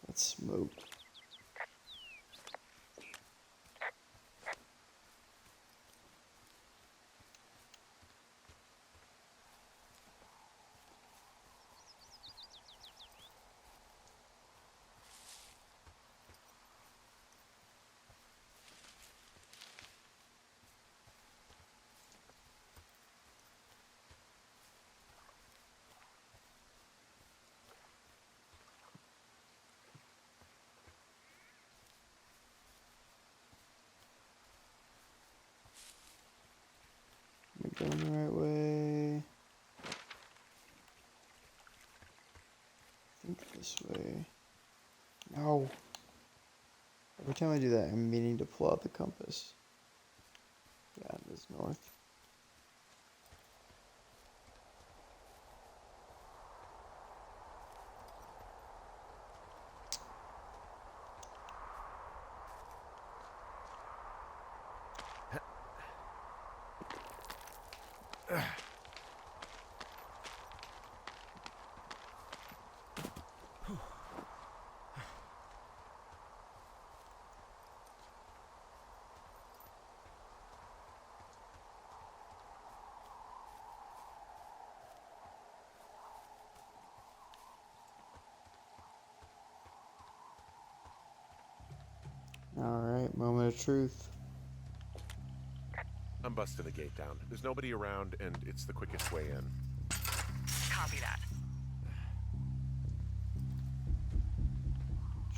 Let's smoke. Am I going the right way? I think this way. No. Every time I do that, I'm meaning to pull out the compass. Yeah, it is north. Alright, moment of truth. I'm busting the gate down. There's nobody around, and it's the quickest way in. Copy that.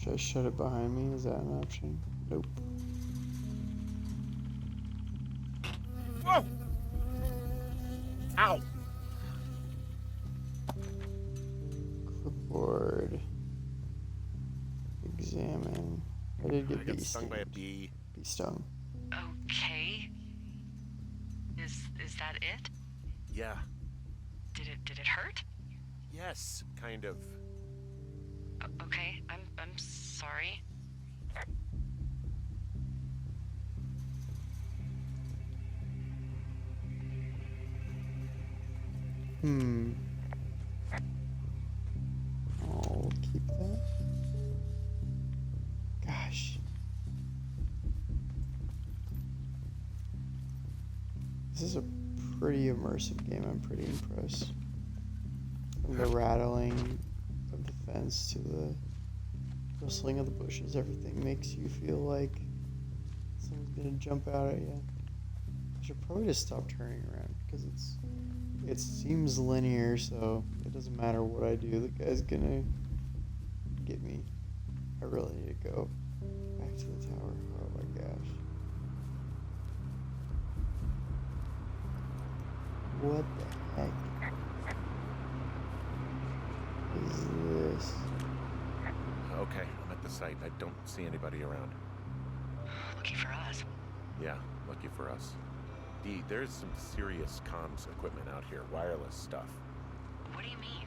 Should I shut it behind me? Is that an option? Nope. Whoa! Ow! Clipboard. Examine. I did I get got bee stung by a stinged. bee. Bee stung. Okay. Is that it? Yeah. Did it hurt? Yes, kind of. Okay, I'm sorry. I'll keep that. Gosh. This is a pretty immersive game. I'm pretty impressed. From the rattling of the fence to the rustling of the bushes, everything makes you feel like someone's gonna jump out at you. I should probably just stop turning around because it seems linear, so it doesn't matter what I do, the guy's gonna get me. I really need to go back to the tower. Oh my gosh. What the heck is this? Okay, I'm at the site. I don't see anybody around. Lucky for us. Yeah, lucky for us. Dee, there's some serious comms equipment out here, wireless stuff. What do you mean?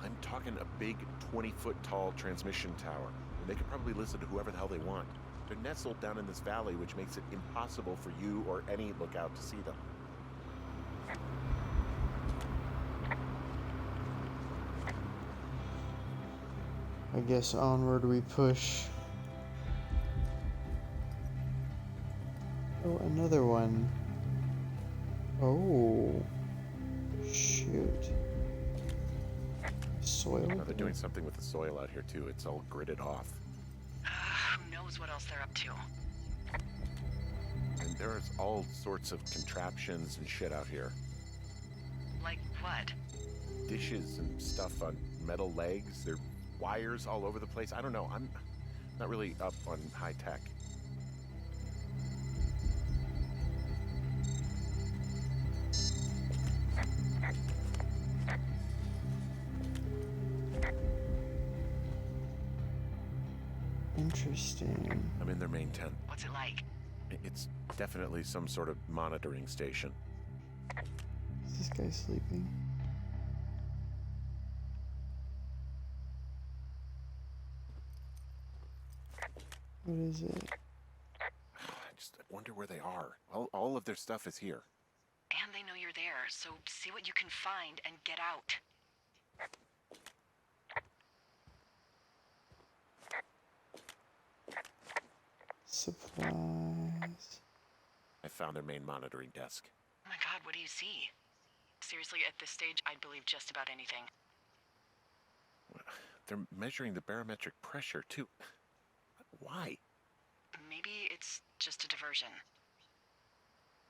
I'm talking a big 20-foot tall transmission tower, and they could probably listen to whoever the hell they want. They're nestled down in this valley, which makes it impossible for you or any lookout to see them. I guess onward we push. Oh, another one. Oh, shoot. Soil? They're doing something with the soil out here, too. It's all gridded off. Who knows what else they're up to? And there's all sorts of contraptions and shit out here. Like what? Dishes and stuff on metal legs. There are wires all over the place. I don't know. I'm not really up on high tech. Interesting. I'm in their main tent. What's it like? It's definitely some sort of monitoring station. Is this guy sleeping? What is it? I just wonder where they are. All of their stuff is here. And they know you're there, so see what you can find and get out. Supplies. I found their main monitoring desk. Oh my god, what do you see? Seriously, at this stage, I'd believe just about anything. They're measuring the barometric pressure, too. Why? Maybe it's just a diversion.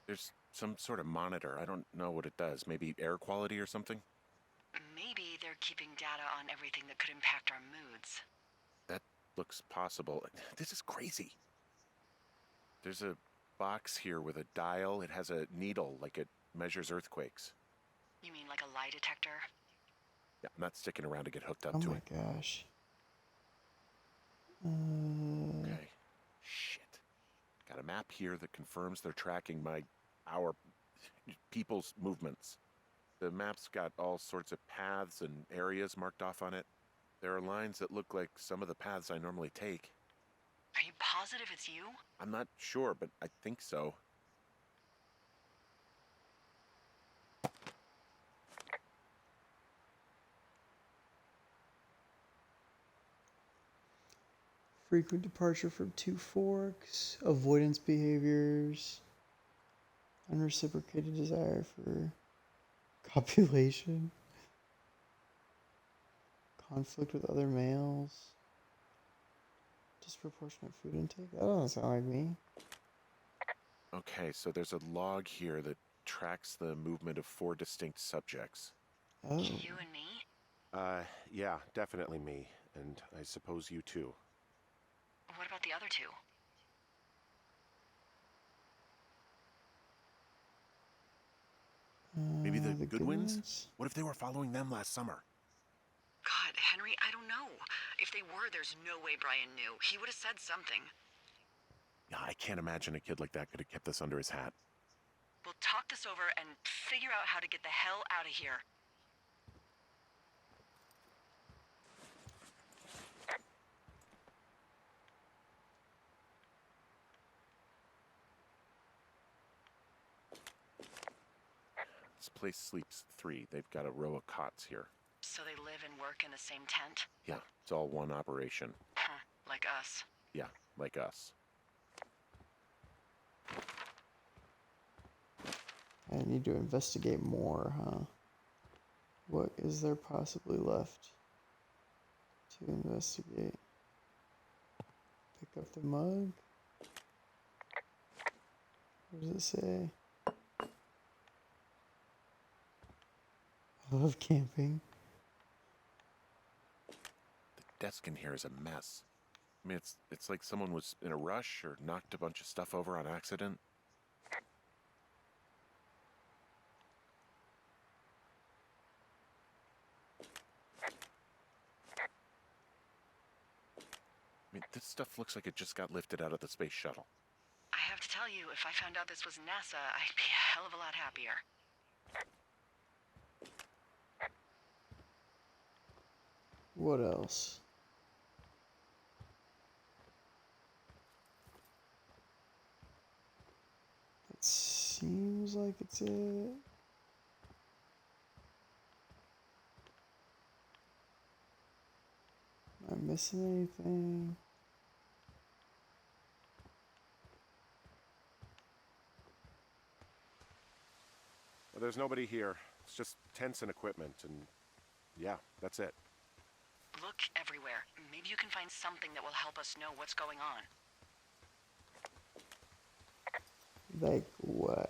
There's some sort of monitor. I don't know what it does. Maybe air quality or something? Maybe they're keeping data on everything that could impact our moods. That looks possible. This is crazy. There's a box here with a dial. It has a needle, like it measures earthquakes. You mean like a lie detector? Yeah, I'm not sticking around to get hooked up Oh to my it. gosh. Okay. Shit. Got a map here that confirms they're tracking our people's movements. The map's got all sorts of paths and areas marked off on it. There are lines that look like some of the paths I normally take. Are you positive it's you? I'm not sure, but I think so. Frequent departure from Two Forks. Avoidance behaviors. Unreciprocated desire for copulation. Conflict with other males. Disproportionate food intake. That doesn't sound like me. Okay, so there's a log here that tracks the movement of 4 distinct subjects. Oh. You and me? Yeah, definitely me. And I suppose you too. What about the other two? Maybe the The Goodwins? What if they were following them last summer? God, Henry, I don't know. If they were, there's no way Brian knew. He would have said something. Yeah, I can't imagine a kid like that could have kept this under his hat. We'll talk this over and figure out how to get the hell out of here. This place sleeps 3. They've got a row of cots here. So they live and work in the same tent? Yeah, it's all one operation. Huh, like us. Yeah, like us. I need to investigate more, huh? What is there possibly left to investigate? Pick up the mug? What does it say? I love camping. The desk in here is a mess. I mean, it's like someone was in a rush or knocked a bunch of stuff over on accident. I mean, this stuff looks like it just got lifted out of the space shuttle. I have to tell you, if I found out this was NASA, I'd be a hell of a lot happier. What else? It seems like it's it. Am I missing anything? Well, there's nobody here. It's just tents and equipment, and yeah, that's it. Look everywhere. Maybe you can find something that will help us know what's going on. Like what?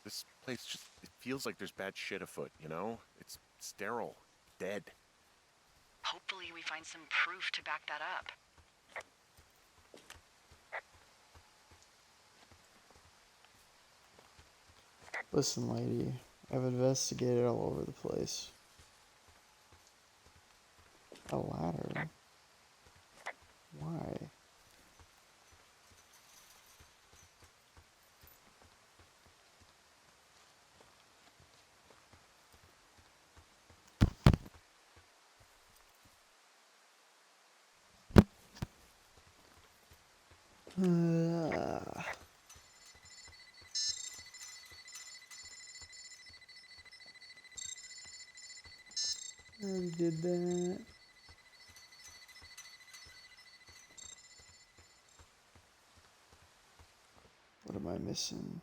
This place just, it feels like there's bad shit afoot, you know? It's sterile, dead. Hopefully we find some proof to back that up. Listen, lady, I've investigated all over the place. A ladder? Why? I already did that. What am I missing?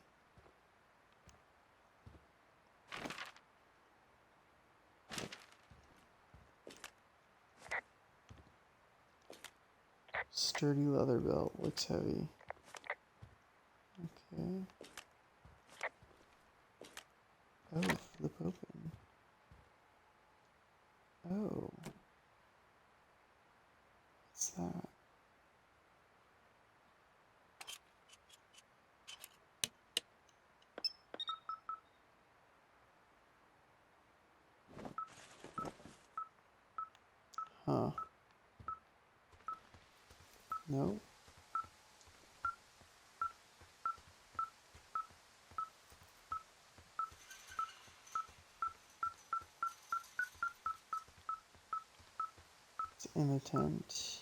Sturdy leather belt. Looks heavy. Okay. Oh, flip open. Oh. What's that? Huh. No. It's in a tent.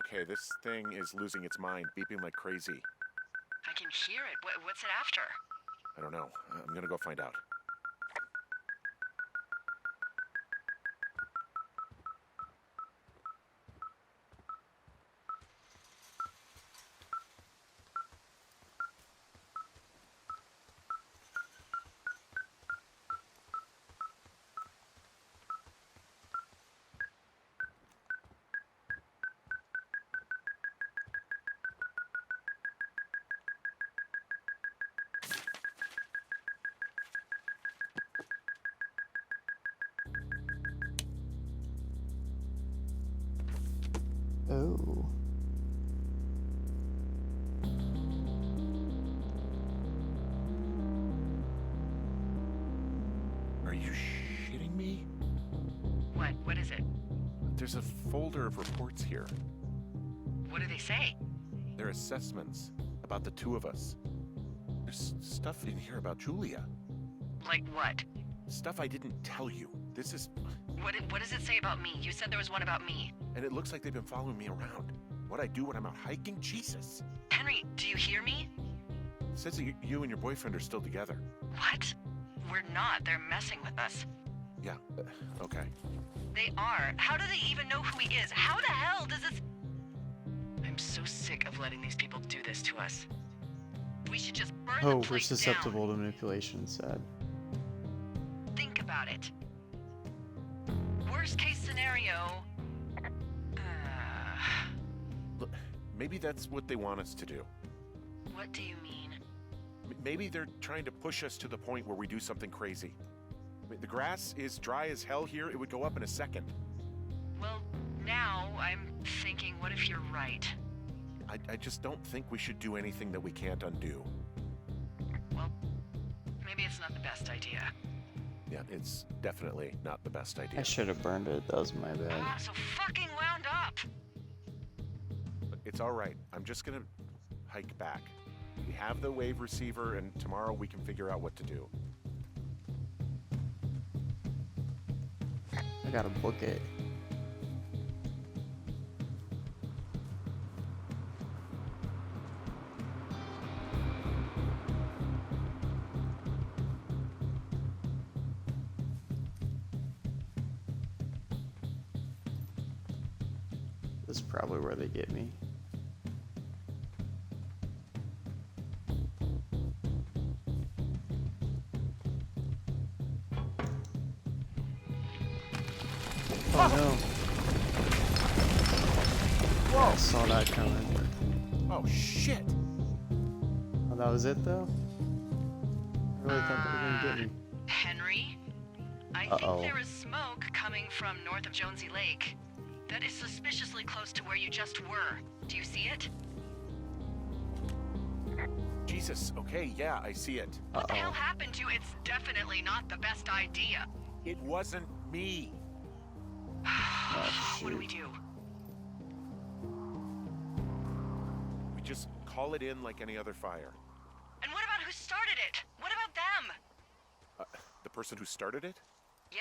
Okay, this thing is losing its mind, beeping like crazy. I can hear it. What's it after? I don't know. I'm gonna go find out. Oh. Are you shitting me? What is it? There's a folder of reports here. What do they say? They're assessments about the two of us. There's stuff in here about Julia. Like what? Stuff I didn't tell you. This is... What does it say about me? You said there was one about me. And it looks like they've been following me around. What I do when I'm out hiking? Jesus. Henry, do you hear me? It says that you and your boyfriend are still together. What? We're not. They're messing with us. Yeah, okay. They are. How do they even know who he is? How the hell does this... I'm so sick of letting these people do this to us. We should just burn the Oh, we're place susceptible to manipulation, sad. down. Think about it. Worst case scenario... Look, maybe that's what they want us to do. what do you mean? Maybe they're trying to push us to the point where we do something crazy. I mean, the grass is dry as hell here. It would go up in a second. Well, now I'm thinking, what if you're right? I just don't think we should do anything that we can't undo. Well, maybe it's not the best idea. Yeah, it's definitely not the best idea. I should have burned it. That was my bad. Ah, so fucking wound up! It's all right. I'm just gonna hike back. We have the wave receiver, and tomorrow we can figure out what to do. I gotta book it. This is probably where they get me. Oh no. Whoa! I saw that coming. Oh shit! Oh, that was it though? I really thought they were gonna get me. Henry? I Uh-oh. think there is smoke coming from north of Jonesy Lake. That is suspiciously close to where you just were. Do you see it? Jesus, okay, yeah, I see it. What the hell Uh-oh. happened to you? It's definitely not the best idea. It wasn't me. What do we shoot. do? We just call it in like any other fire. And what about who started it? What about them? The person who started it? Yeah.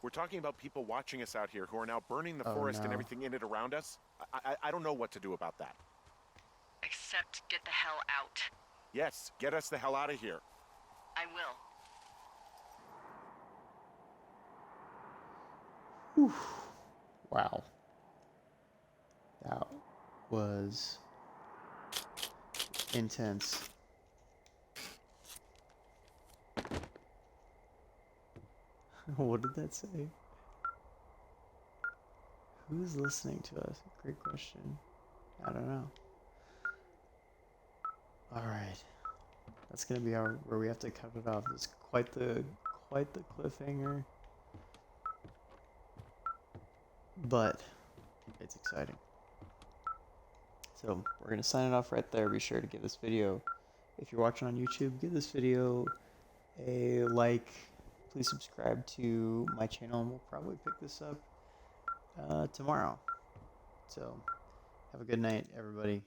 We're talking about people watching us out here who are now burning the Oh, forest and no. everything in it around us. I don't know what to do about that. Except get the hell out. Yes, get us the hell out of here. I will. Wow. That was intense. What did that say? Who's listening to us? Great question. I don't know. Alright. That's gonna be our where we have to cut it off. It's quite the cliffhanger. But it's exciting. So we're gonna sign it off right there. Be sure to give this video, if you're watching on YouTube, give this video a like. Please subscribe to my channel, and we'll probably pick this up tomorrow. So have a good night, everybody.